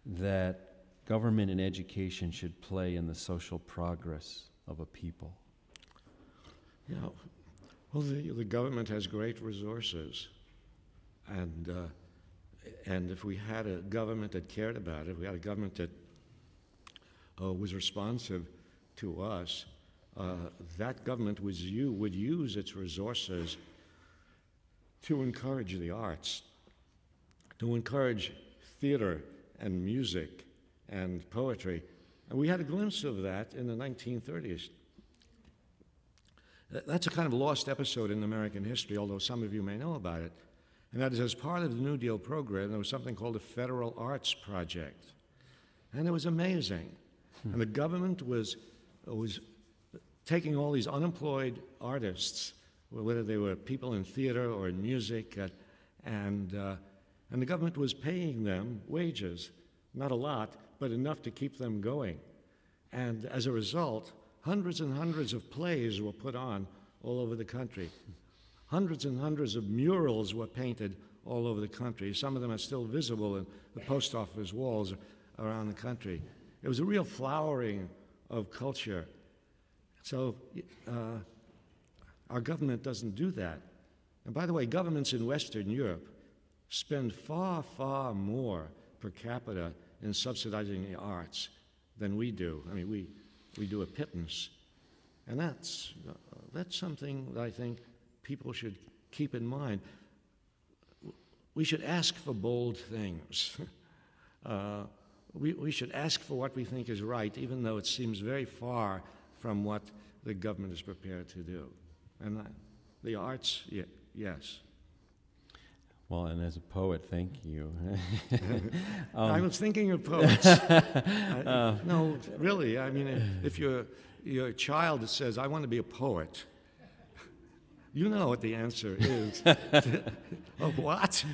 that government and education should play in the social progress of a people? Well, the government has great resources, and if we had a government that cared about it, if we had a government that was responsive to us, that government would use its resources to encourage the arts, to encourage theater and music and poetry. And we had a glimpse of that in the 1930s. That's a kind of lost episode in American history, although some of you may know about it. And that is, as part of the New Deal program, there was something called the Federal Arts Project. And it was amazing. And the government was taking all these unemployed artists, whether they were people in theater or in music, and the government was paying them wages, not a lot, but enough to keep them going. And as a result, hundreds and hundreds of plays were put on all over the country. Hundreds and hundreds of murals were painted all over the country. Some of them are still visible in the post office walls around the country. It was a real flowering of culture. So our government doesn't do that. And by the way, governments in Western Europe spend far, far more per capita in subsidizing the arts than we do. I mean, we do a pittance. And that's something that I think people should keep in mind. We should ask for bold things. We should ask for what we think is right, even though it seems very far from what the government is prepared to do. And the arts, yes. Well, and as a poet, thank you. I was thinking of poets. No, really. I mean, if you're a child that says, "I want to be a poet," you know what the answer is. Oh, what?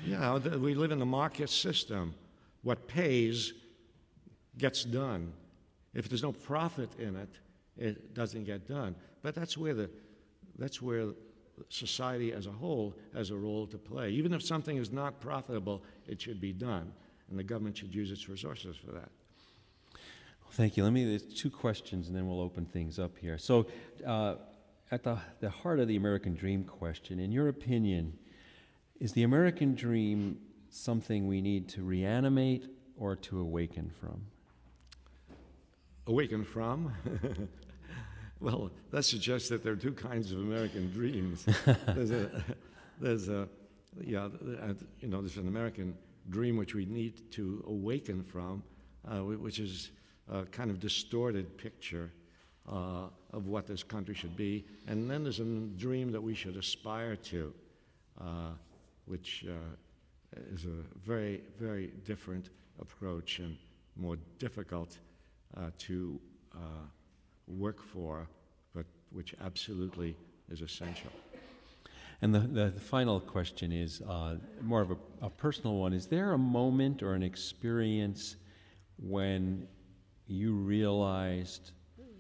We live in a market system. What pays gets done. If there's no profit in it, it doesn't get done. But that's where society as a whole has a role to play. Even if something is not profitable, it should be done, and the government should use its resources for that. Well, thank you. There's two questions, and then we'll open things up here. So, at the heart of the American dream question, in your opinion, is the American dream something we need to reanimate or to awaken from? Awaken from? Well, that suggests that there are two kinds of American dreams. There's an American dream which we need to awaken from, which is a kind of distorted picture of what this country should be. And then there's a dream that we should aspire to, which is a very, very different approach and more difficult to work for, but which absolutely is essential. And the final question is more of a personal one. Is there a moment or an experience when you realized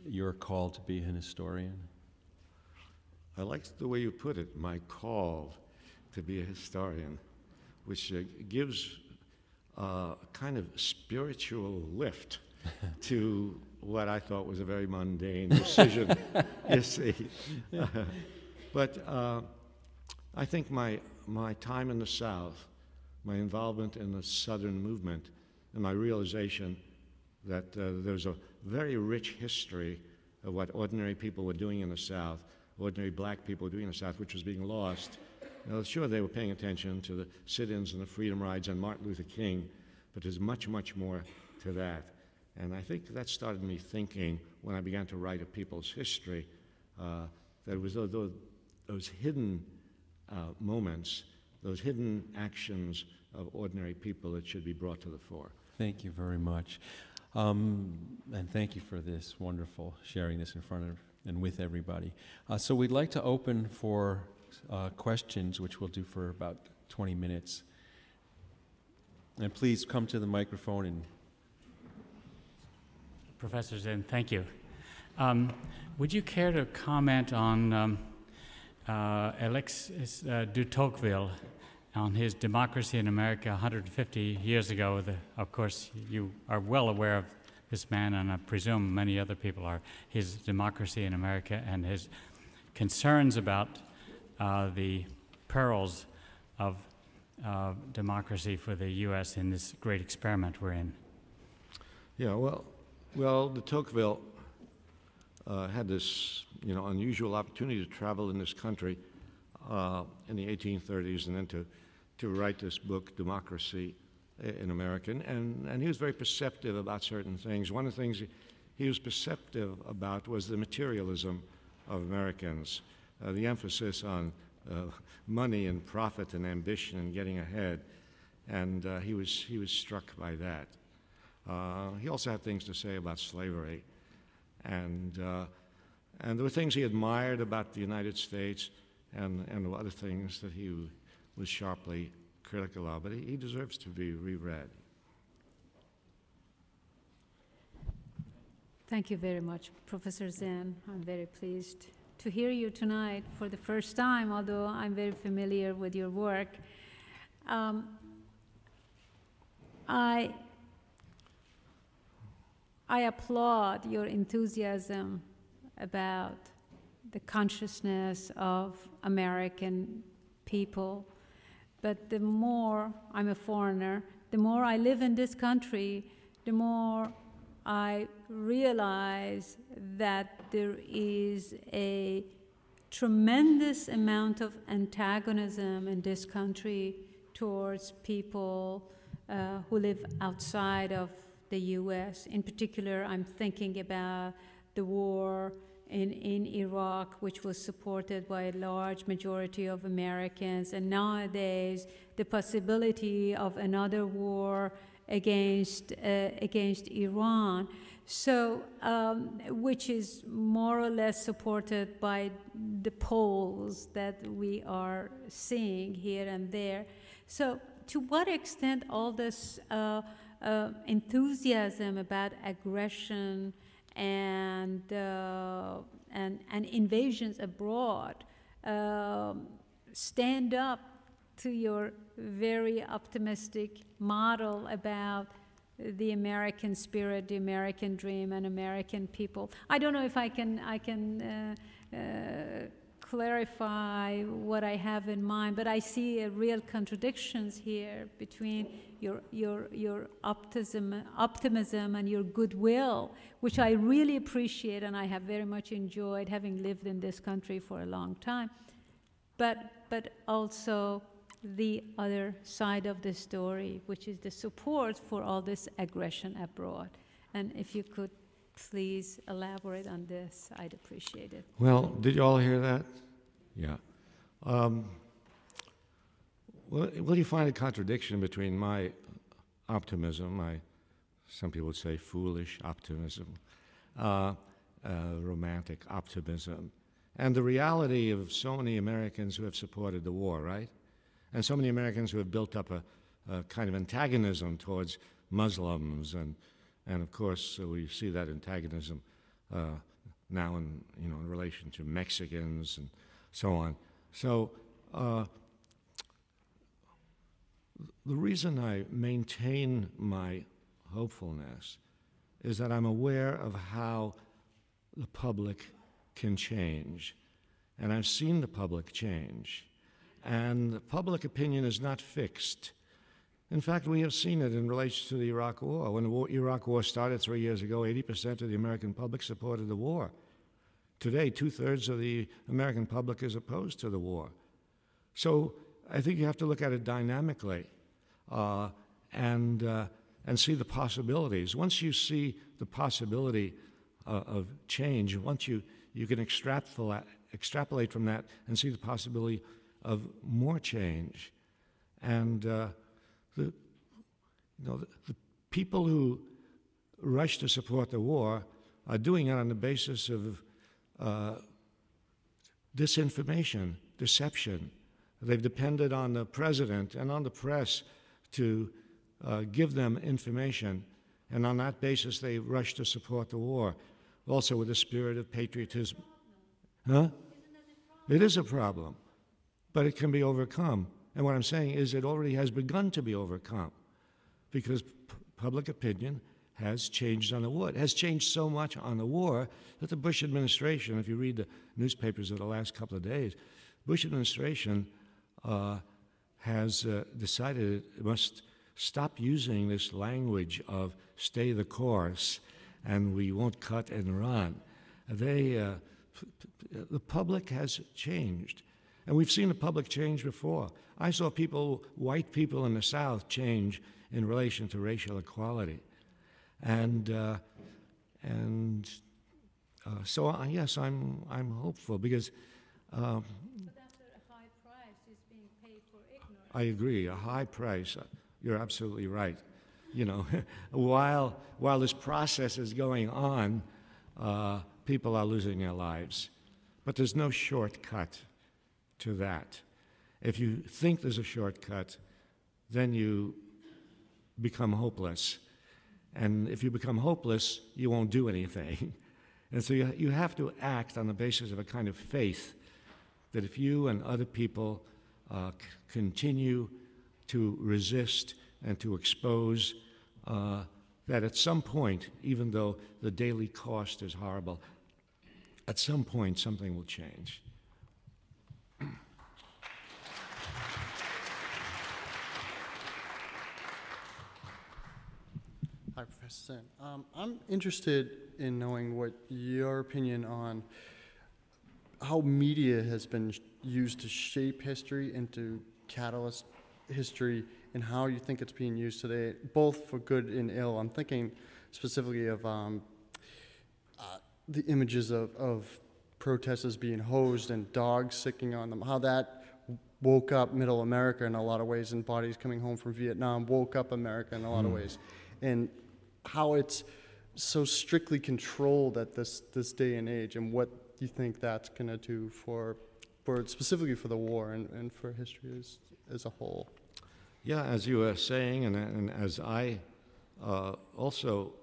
your call to be an historian? I like the way you put it, my call to be a historian, which gives a kind of spiritual lift to what I thought was a very mundane decision, you see. But I think my time in the South, my involvement in the Southern movement, and my realization that there's a very rich history of what ordinary people were doing in the South, ordinary black people were doing in the South, which was being lost. Now, sure, they were paying attention to the sit-ins and the freedom rides and Martin Luther King, but there's much, much more to that. And I think that started me thinking, when I began to write a people's history, that it was those hidden moments, those hidden actions of ordinary people that should be brought to the fore. Thank you very much. And thank you for this wonderful sharing this in front of and with everybody. So we'd like to open for questions, which we'll do for about 20 minutes. And please come to the microphone and... Professor Zinn, thank you. Would you care to comment on Alexis de Tocqueville, on his Democracy in America 150 years ago? Of course, you are well aware of this man, and I presume many other people are, his Democracy in America and his concerns about the perils of democracy for the U.S. in this great experiment we're in. Yeah, well, de Tocqueville had this, unusual opportunity to travel in this country in the 1830s and then to write this book, Democracy in America. And he was very perceptive about certain things. One of the things he was perceptive about was the materialism of Americans, the emphasis on money and profit and ambition and getting ahead. And he was struck by that. He also had things to say about slavery, and there were things he admired about the United States, and other things that he was sharply critical of. But he deserves to be reread. Thank you very much, Professor Zinn. I'm very pleased to hear you tonight for the first time, although I'm very familiar with your work. I applaud your enthusiasm about the consciousness of American people. But the more I'm a foreigner, the more I live in this country, the more I realize that there is a tremendous amount of antagonism in this country towards people who live outside of the U.S. In particular, I'm thinking about the war in Iraq, which was supported by a large majority of Americans, and nowadays the possibility of another war against Iran, so which is more or less supported by the polls that we are seeing here and there. So to what extent all this enthusiasm about aggression and invasions abroad stand up to your very optimistic model about the American spirit, the American dream, and American people? I don't know if I can clarify what I have in mind, but I see real contradictions here between your optimism and your goodwill, which I really appreciate, and I have very much enjoyed, having lived in this country for a long time. But also the other side of the story, which is the support for all this aggression abroad. And if you could please elaborate on this, I'd appreciate it. Well, did you all hear that? Yeah. Well, you find a contradiction between my optimism, some people would say foolish optimism, romantic optimism, and the reality of so many Americans who have supported the war, right? And so many Americans who have built up a kind of antagonism towards Muslims, and of course we see that antagonism now in relation to Mexicans and so on. So the reason I maintain my hopefulness is that I'm aware of how the public can change, and I've seen the public change. And public opinion is not fixed. In fact, we have seen it in relation to the Iraq War. When the Iraq War started 3 years ago, 80% of the American public supported the war. Today, 2/3 of the American public is opposed to the war. So I think you have to look at it dynamically and see the possibilities. Once you see the possibility of change, once you can extrapolate from that and see the possibility of more change. And the people who rush to support the war are doing it on the basis of disinformation, deception. They've depended on the president and on the press to give them information, and on that basis they rush to support the war, also with a spirit of patriotism. Huh? It is a problem, but it can be overcome. And what I'm saying is it already has begun to be overcome, because public opinion has changed on the war. It has changed so much on the war that the Bush administration, if you read the newspapers of the last couple of days, Bush administration has decided it must stop using this language of stay the course and we won't cut and run. The public has changed. And we've seen the public change before. I saw white people in the South change in relation to racial equality. So yes, I'm hopeful, because But after a high price is being paid for ignorance. I agree, a high price. You're absolutely right. You know, while this process is going on, people are losing their lives. But there's no shortcut to that. If you think there's a shortcut, then you become hopeless. And if you become hopeless, you won't do anything. And so you have to act on the basis of a kind of faith that if you and other people continue to resist and to expose, that at some point, even though the daily cost is horrible, at some point something will change. Hi, Professor Zinn. I'm interested in knowing what your opinion on how media has been used to shape history and to catalyst history and how you think it's being used today, both for good and ill. I'm thinking specifically of the images of protesters being hosed and dogs sicking on them, how that woke up middle America in a lot of ways, and bodies coming home from Vietnam woke up America in a lot of ways, and how it's so strictly controlled at this day and age, and what you think that's going to do for specifically for the war and for history as a whole. Yeah, as you were saying, and as I also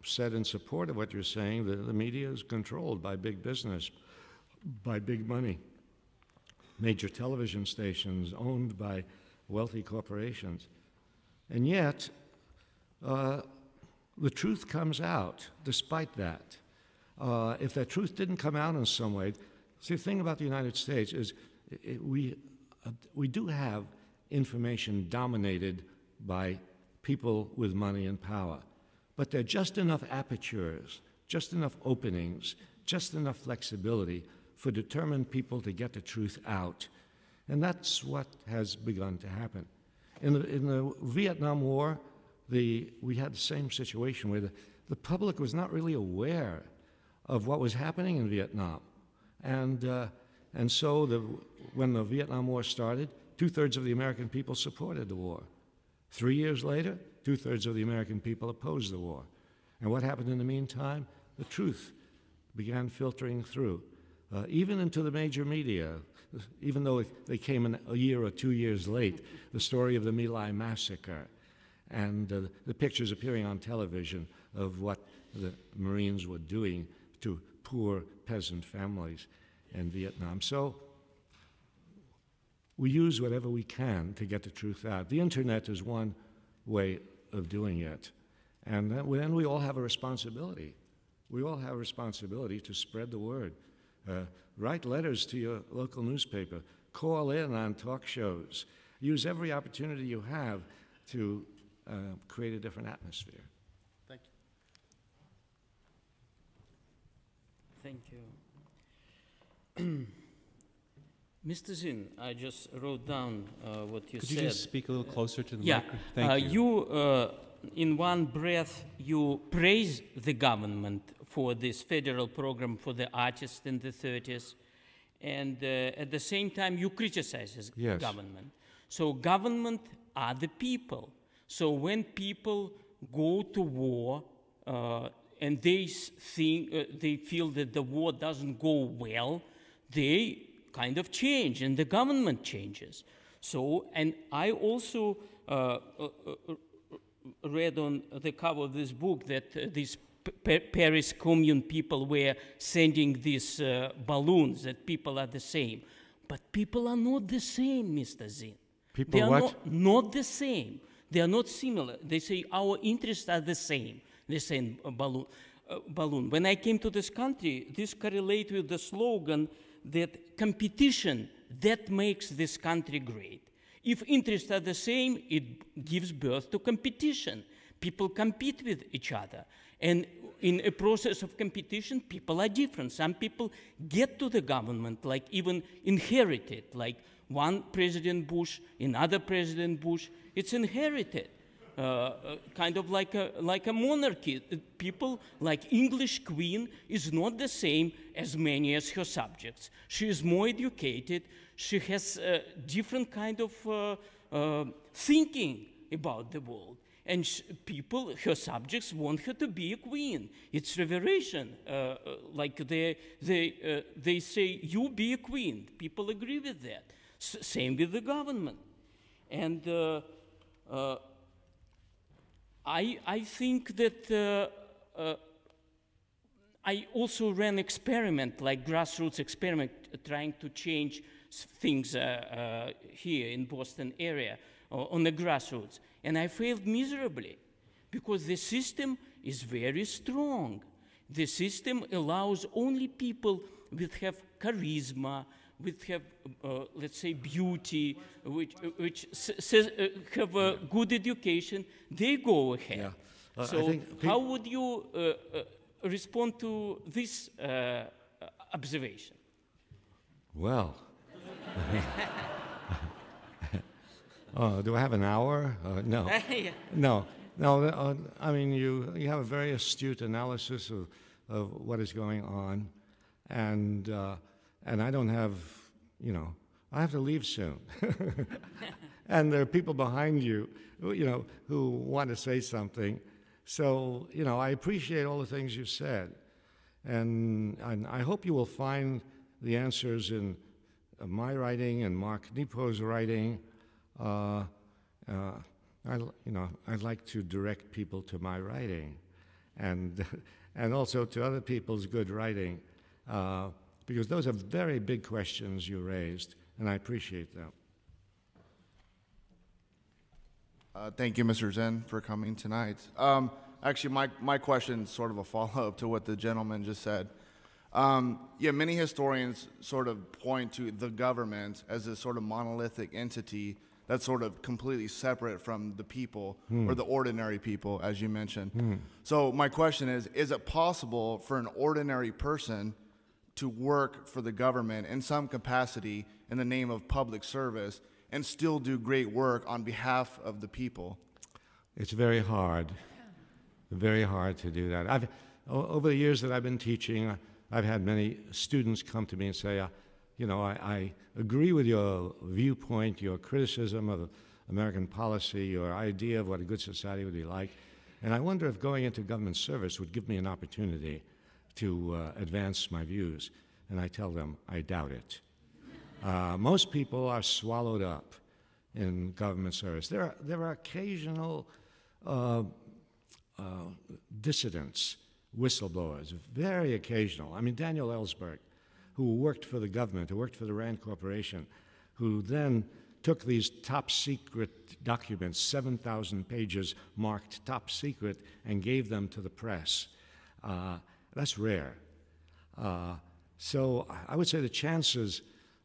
said in support of what you're saying, the media is controlled by big business, by big money. Major television stations owned by wealthy corporations. And yet, the truth comes out despite that. If that truth didn't come out in some way, see, the thing about the United States is we do have information dominated by people with money and power. But there are just enough apertures, just enough openings, just enough flexibility for determined people to get the truth out. And that's what has begun to happen. In the Vietnam War, we had the same situation where the public was not really aware of what was happening in Vietnam. And so when the Vietnam War started, 2/3 of the American people supported the war. 3 years later, 2/3 of the American people opposed the war. And what happened in the meantime? The truth began filtering through, even into the major media, even though they came a year or 2 years late. The story of the My Lai massacre and the pictures appearing on television of what the Marines were doing to poor peasant families in Vietnam. So we use whatever we can to get the truth out. The internet is one way of doing it. And then we all have a responsibility. We all have a responsibility to spread the word. Write letters to your local newspaper. Call in on talk shows. Use every opportunity you have to create a different atmosphere. Thank you. Thank you. Mr. Zinn, I just wrote down what you said. Could you just speak a little closer to the yeah. microphone? Thank you. In one breath, you praise the government for this federal program for the artists in the 30s, and at the same time, you criticize the government. So government are the people. So when people go to war and they they feel that the war doesn't go well, they kind of change, and the government changes. So, and I also read on the cover of this book that these Paris Commune people were sending these balloons, that people are the same. But people are not the same, Mr. Zinn. People they are what? not the same. They are not similar. They say our interests are the same. They send a balloon. When I came to this country, this correlates with the slogan that competition, that makes this country great. If interests are the same, it gives birth to competition. People compete with each other. And in a process of competition, people are different. Some people get to the government, like even inherited, like one President Bush, another President Bush, it's inherited. Kind of like a monarchy. People like English Queen is not the same as many as her subjects. She is more educated. She has different kind of thinking about the world. And people, her subjects, want her to be a queen. It's reveration. Like they say, you be a queen. People agree with that. Same with the government. And I think that I also ran experiment, like grassroots experiment, trying to change things here in Boston area on the grassroots. And I failed miserably because the system is very strong. The system allows only people with have charisma, which have, let's say, beauty, which have a good education, they go ahead. Yeah. So how would you respond to this observation? Well, Do I have an hour? No. No. No, I mean, you have a very astute analysis of what is going on, and I don't have, I have to leave soon. And there are people behind you, who want to say something. So, I appreciate all the things you said, and I hope you will find the answers in my writing and Mark Nepo's writing. I'd like to direct people to my writing, and also to other people's good writing, because those are very big questions you raised, and I appreciate them. Thank you, Mr. Zinn, for coming tonight. Actually, my question is sort of a follow-up to what the gentleman just said. Many historians sort of point to the government as a sort of monolithic entity that's sort of completely separate from the people or the ordinary people, as you mentioned. So my question is it possible for an ordinary person to work for the government in some capacity in the name of public service and still do great work on behalf of the people? It's very hard to do that. Over the years that I've been teaching, I've had many students come to me and say, I agree with your viewpoint, your criticism of American policy, your idea of what a good society would be like, and I wonder if going into government service would give me an opportunity to advance my views. And I tell them, I doubt it. Most people are swallowed up in government service. There are occasional dissidents, whistleblowers, very occasional. I mean, Daniel Ellsberg, who worked for the government, who worked for the Rand Corporation, who then took these top secret documents, 7,000 pages marked top secret, and gave them to the press. That's rare. So I would say the chances,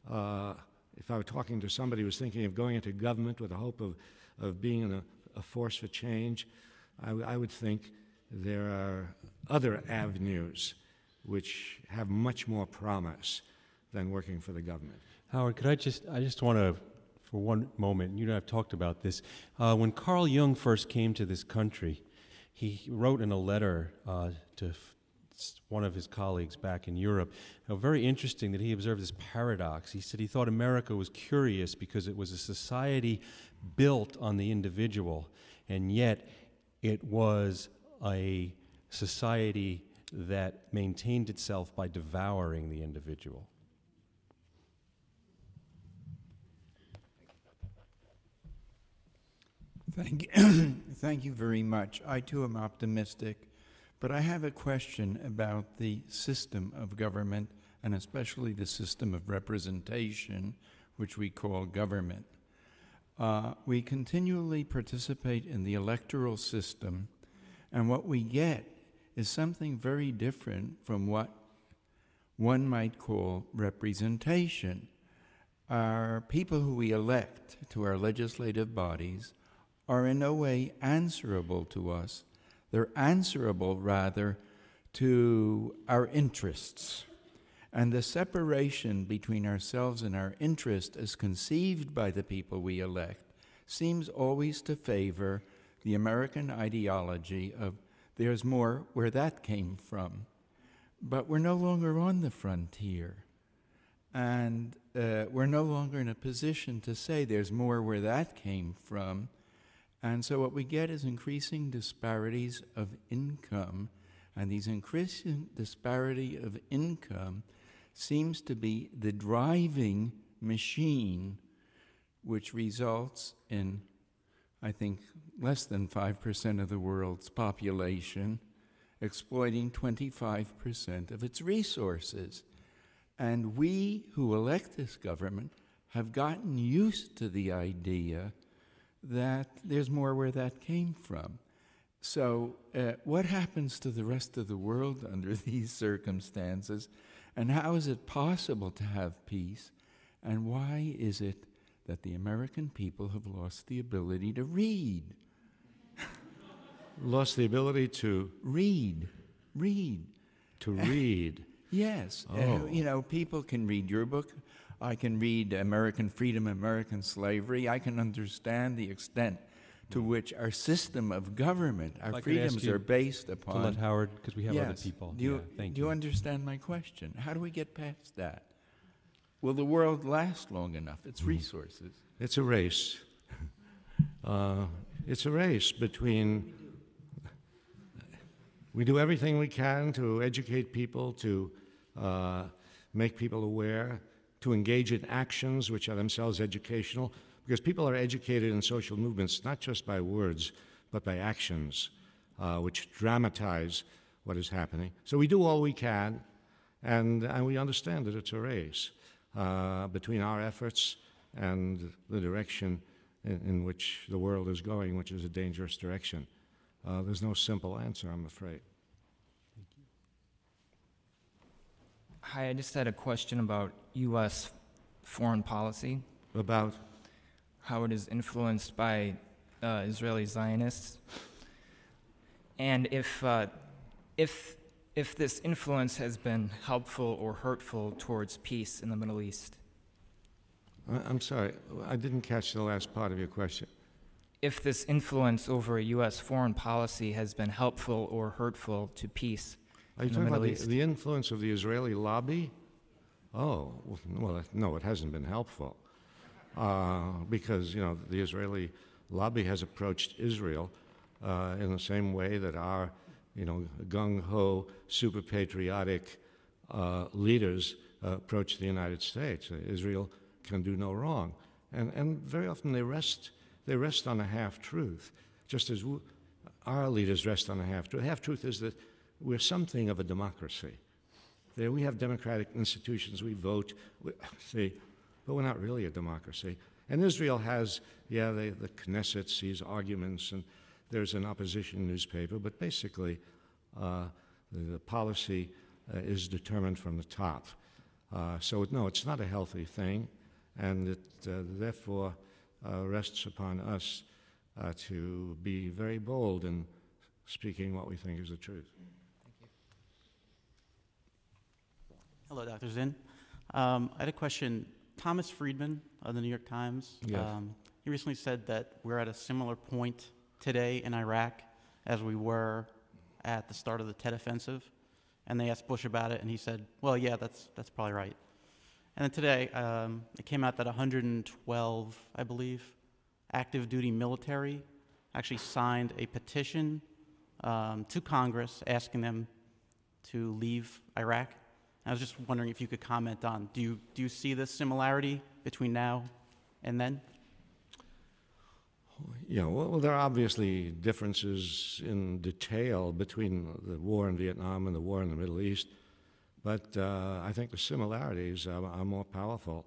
if I were talking to somebody who was thinking of going into government with the hope of being a force for change, I would think there are other avenues which have much more promise than working for the government. Howard, I just want to, for one moment, you and I have talked about this. When Carl Jung first came to this country, he wrote in a letter to one of his colleagues back in Europe, very interesting that he observed this paradox. He said he thought America was curious because it was a society built on the individual, and yet it was a society that maintained itself by devouring the individual. Thank you very much. I too am optimistic, but I have a question about the system of government, and especially the system of representation, which we call government. We continually participate in the electoral system, and what we get is something very different from what one might call representation. Our people who we elect to our legislative bodies are in no way answerable to us. They're answerable, rather, to our interests. And the separation between ourselves and our interest as conceived by the people we elect seems always to favor the American ideology of there's more where that came from. But we're no longer on the frontier. And we're no longer in a position to say there's more where that came from. And so what we get is increasing disparities of income. And these increasing disparity of income seems to be the driving machine which results in, I think, less than 5% of the world's population exploiting 25% of its resources. And we who elect this government have gotten used to the idea that there's more where that came from. So what happens to the rest of the world under these circumstances? And how is it possible to have peace? And why is it that the American people have lost the ability to read? Lost the ability to read. To read. Yes. Oh. People can read your book. I can read American Freedom, American Slavery. I can understand the extent to which our system of government, our freedoms are based upon. To let Howard, because we have yes. other people. Do you understand my question? How do we get past that? Will the world last long enough? Its resources. It's a race. It's a race between. We do everything we can to educate people, to make people aware, to engage in actions which are themselves educational, because people are educated in social movements not just by words, but by actions, which dramatize what is happening. So we do all we can, and we understand that it's a race between our efforts and the direction in which the world is going, which is a dangerous direction. There's no simple answer, I'm afraid. Hi, I just had a question about U.S. foreign policy. About? How it is influenced by Israeli Zionists. And if this influence has been helpful or hurtful towards peace in the Middle East. I'm sorry, I didn't catch the last part of your question. If this influence over U.S. foreign policy has been helpful or hurtful to peace in the Middle East. The influence of the Israeli lobby? Oh, well, no, it hasn't been helpful. Because, the Israeli lobby has approached Israel in the same way that our, gung-ho, super patriotic leaders approach the United States. Israel can do no wrong. And very often they rest on a half-truth, just as our leaders rest on a half-truth. Half-truth is that we're something of a democracy. We have democratic institutions, we vote, but we're not really a democracy. And Israel has, the Knesset sees arguments, and there's an opposition newspaper, but basically the policy is determined from the top. So no, it's not a healthy thing, and it therefore rests upon us to be very bold in speaking what we think is the truth. Hello, Dr. Zinn. I had a question. Thomas Friedman of the New York Times, yes. He recently said that we're at a similar point today in Iraq as we were at the start of the Tet Offensive. And they asked Bush about it, and he said, well, yeah, that's probably right. And then today, it came out that 112, I believe, active duty military actually signed a petition to Congress asking them to leave Iraq. I was just wondering if you could comment on, do you see this similarity between now and then? Yeah, well, there are obviously differences in detail between the war in Vietnam and the war in the Middle East, but I think the similarities are more powerful.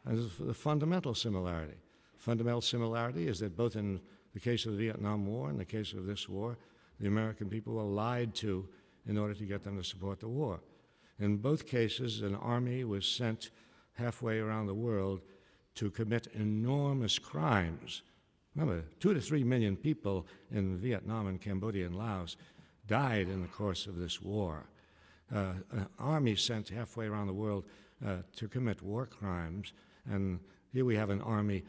And the fundamental similarity. Fundamental similarity is that both in the case of the Vietnam War and the case of this war, the American people were lied to in order to get them to support the war. In both cases, an army was sent halfway around the world to commit enormous crimes. Remember, 2 to 3 million people in Vietnam and Cambodia and Laos died in the course of this war. An army sent halfway around the world to commit war crimes, and here we have an army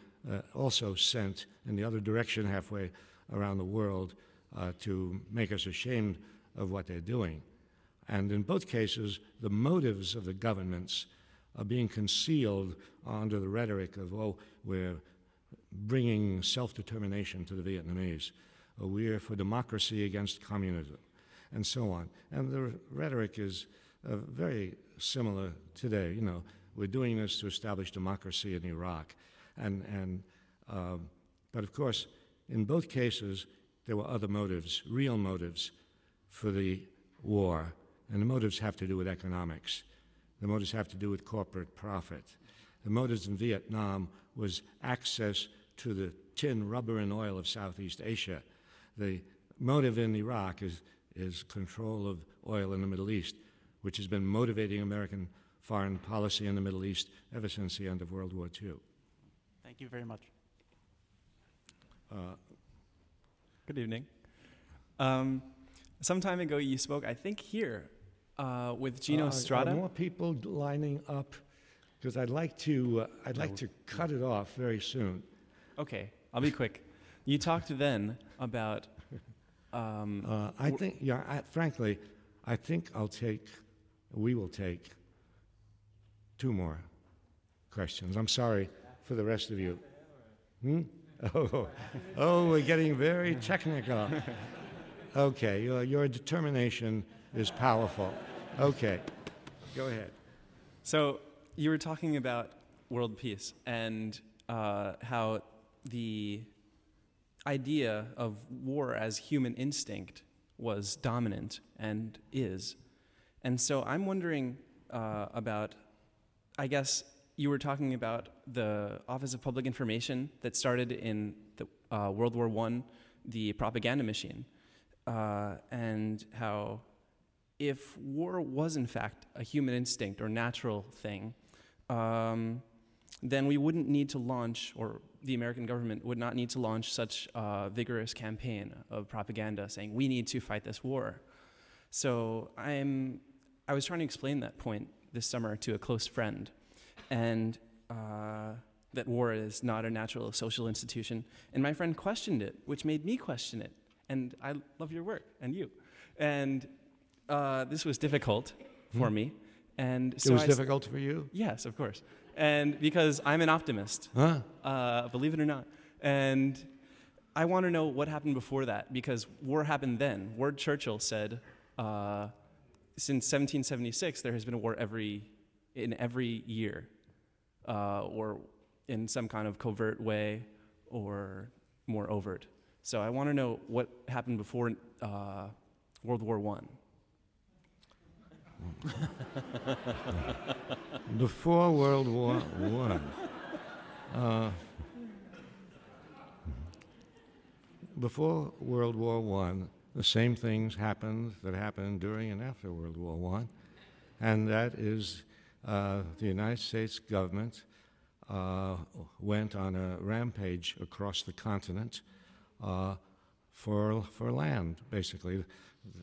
also sent in the other direction halfway around the world to make us ashamed of what they're doing. And in both cases, the motives of the governments are being concealed under the rhetoric of, oh, we're bringing self-determination to the Vietnamese, or we're for democracy against communism, and so on. And the rhetoric is very similar today. We're doing this to establish democracy in Iraq. But of course, in both cases, there were other motives, real motives for the war. And the motives have to do with economics. The motives have to do with corporate profit. The motives in Vietnam was access to the tin, rubber, and oil of Southeast Asia. The motive in Iraq is control of oil in the Middle East, which has been motivating American foreign policy in the Middle East ever since the end of World War II. Thank you very much. Good evening. Some time ago you spoke, I think here, with Gino Strada. Are more people lining up because I'd like to cut it off very soon. Okay, I'll be quick. You talked then about. I think, frankly, I think we will take 2 more questions. I'm sorry for the rest of you. Oh, we're getting very technical. Okay, your determination is powerful. Okay, go ahead. So you were talking about world peace and how the idea of war as human instinct was dominant and is. And so I'm wondering about, I guess you were talking about the Office of Public Information that started in the, World War I, the propaganda machine, and how if war was in fact a human instinct or natural thing, then we wouldn't need to launch, or the American government would not need to launch such a vigorous campaign of propaganda saying we need to fight this war. So I was trying to explain that point this summer to a close friend, and that war is not a natural social institution. And my friend questioned it, which made me question it. And I love your work, and you. And this was difficult for me. And so it was difficult for you? Yes, of course. And because I'm an optimist, believe it or not. And I want to know what happened before that, because war happened then. Ward Churchill said, since 1776, there has been a war in every year, or in some kind of covert way, or more overt. So I want to know what happened before World War I. Before World War I. Before World War I, the same things happened that happened during and after World War I, and that is the United States government went on a rampage across the continent for land, basically.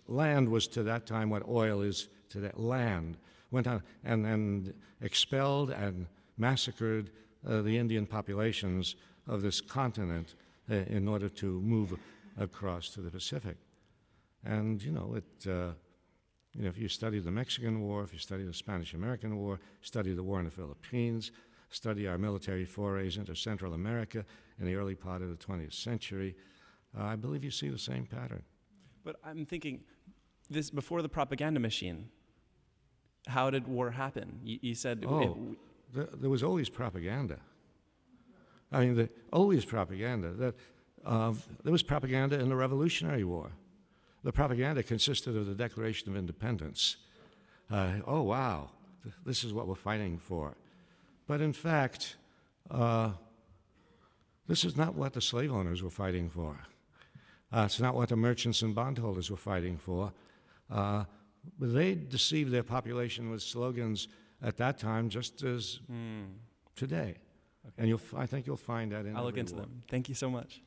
Land was to that time what oil is today. Land went on and expelled and massacred the Indian populations of this continent in order to move across to the Pacific. And if you study the Mexican War, if you study the Spanish-American War, study the war in the Philippines, study our military forays into Central America in the early part of the 20th century, I believe you see the same pattern. But I'm thinking, this before the propaganda machine, how did war happen? You said... there was always propaganda. I mean, always propaganda. There was propaganda in the Revolutionary War. The propaganda consisted of the Declaration of Independence. Oh, wow, this is what we're fighting for. But in fact, this is not what the slave owners were fighting for. It's not what the merchants and bondholders were fighting for. But they deceived their population with slogans at that time just as today. Okay. And I think you'll find that in I'll look into them. Thank you so much.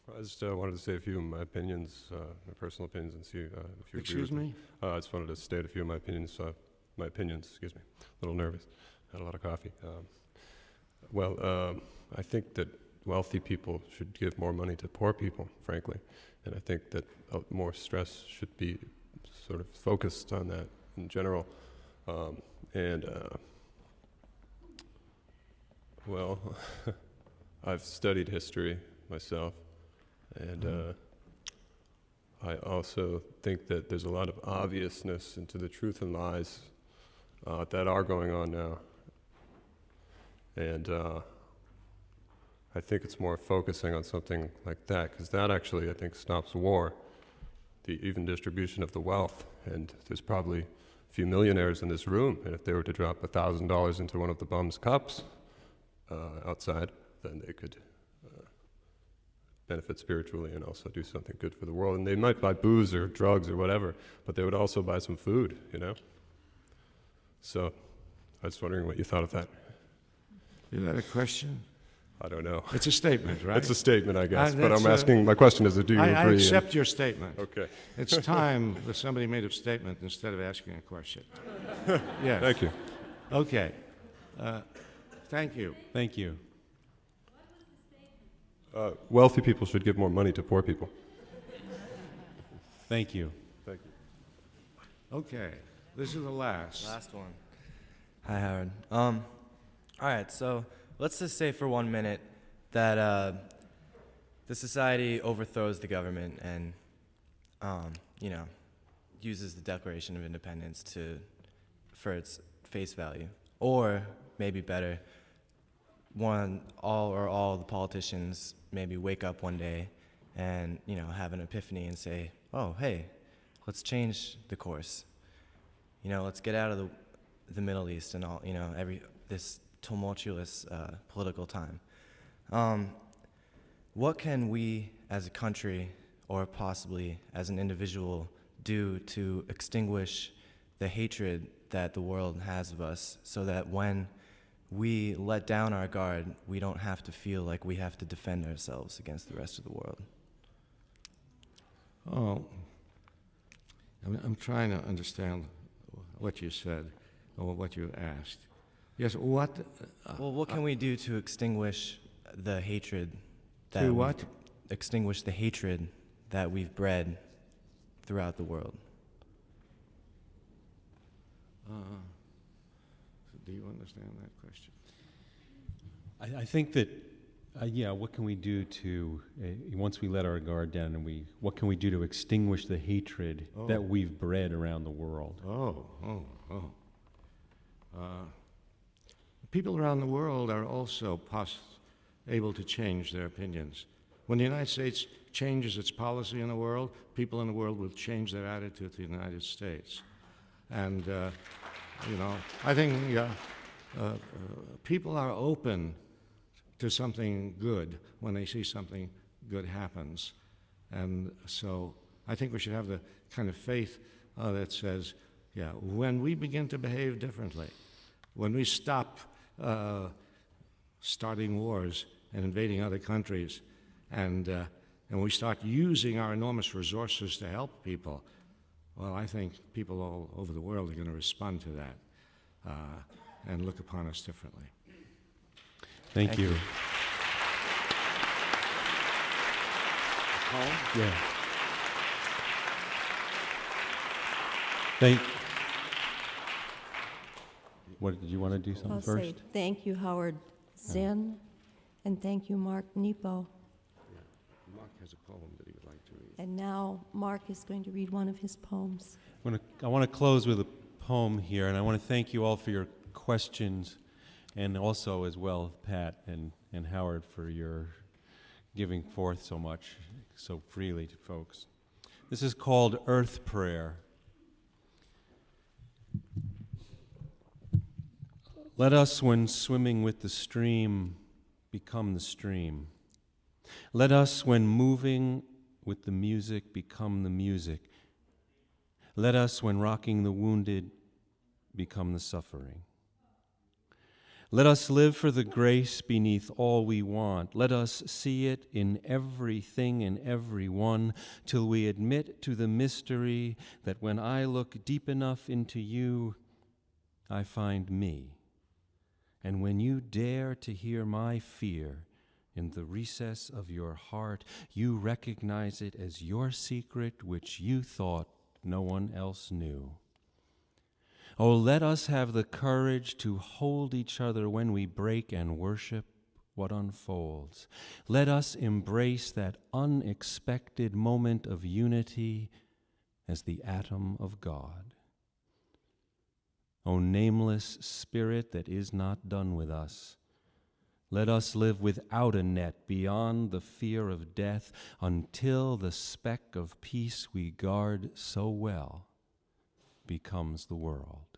I just wanted to say a few of my opinions, my personal opinions, and see if you agree Excuse with me? I just wanted to state a few of my opinions, excuse me. A little nervous. Had a lot of coffee. I think that wealthy people should give more money to poor people, frankly. And I think that more stress should be sort of focused on that in general. I've studied history myself, and I also think that there's a lot of obviousness into the truth and lies that are going on now. And I think it's more focusing on something like that, because that actually, I think, stops war, the even distribution of the wealth. And there's probably a few millionaires in this room, and if they were to drop $1,000 into one of the bums' cups outside, then they could benefit spiritually and also do something good for the world. And they might buy booze or drugs or whatever, but they would also buy some food, So I was wondering what you thought of that. You had a question? I don't know. It's a statement, right? It's a statement, I guess. But I'm asking, my question is, do you agree? I accept your statement. Okay. It's time that somebody made a statement instead of asking a question. Yes. Thank you. Okay. Thank you. Thank you. Wealthy people should give more money to poor people. Thank you. Thank you. Okay. This is the last. Last one. Hi, Howard. All right, so let's just say for 1 minute that the society overthrows the government and, you know, uses the Declaration of Independence for its face value. Or, maybe better, all the politicians maybe wake up one day and, you know, have an epiphany and say, oh, hey, let's change the course. You know, let's get out of the Middle East and all, you know, this tumultuous political time. What can we as a country, or possibly as an individual, do to extinguish the hatred that the world has of us, so that when we let down our guard, we don't have to feel like we have to defend ourselves against the rest of the world? Oh, I'm trying to understand what you said, or what you asked. Yes, what? Well, what can we do to extinguish the hatred? To what? Extinguish the hatred that we've bred throughout the world. Do you understand that question? I think that, yeah, what can we do to, once we let our guard down, and what can we do to extinguish the hatred that we've bred around the world? People around the world are also able to change their opinions. When the United States changes its policy in the world, people in the world will change their attitude to the United States. And, you know, I think people are open to something good when they see something good happens. And so I think we should have the kind of faith that says, yeah, when we begin to behave differently, when we stop starting wars and invading other countries, and we start using our enormous resources to help people, well, I think people all over the world are going to respond to that and look upon us differently. Thank you. Paul? Yeah. What, did you want to do something first? I'll say thank you, Howard Zinn, and thank you, Mark Nepo. Yeah. Mark has a poem that he would like to read. And now Mark is going to read one of his poems. I want to close with a poem here, and I want to thank you all for your questions, and also as well, Pat and Howard, for your giving forth so much, so freely to folks. This is called Earth Prayer. Let us, when swimming with the stream, become the stream. Let us, when moving with the music, become the music. Let us, when rocking the wounded, become the suffering. Let us live for the grace beneath all we want. Let us see it in everything and everyone, till we admit to the mystery that when I look deep enough into you, I find me. And when you dare to hear my fear in the recess of your heart, you recognize it as your secret which you thought no one else knew. Oh, let us have the courage to hold each other when we break and worship what unfolds. Let us embrace that unexpected moment of unity as the atom of God. O nameless spirit that is not done with us, let us live without a net beyond the fear of death until the speck of peace we guard so well becomes the world.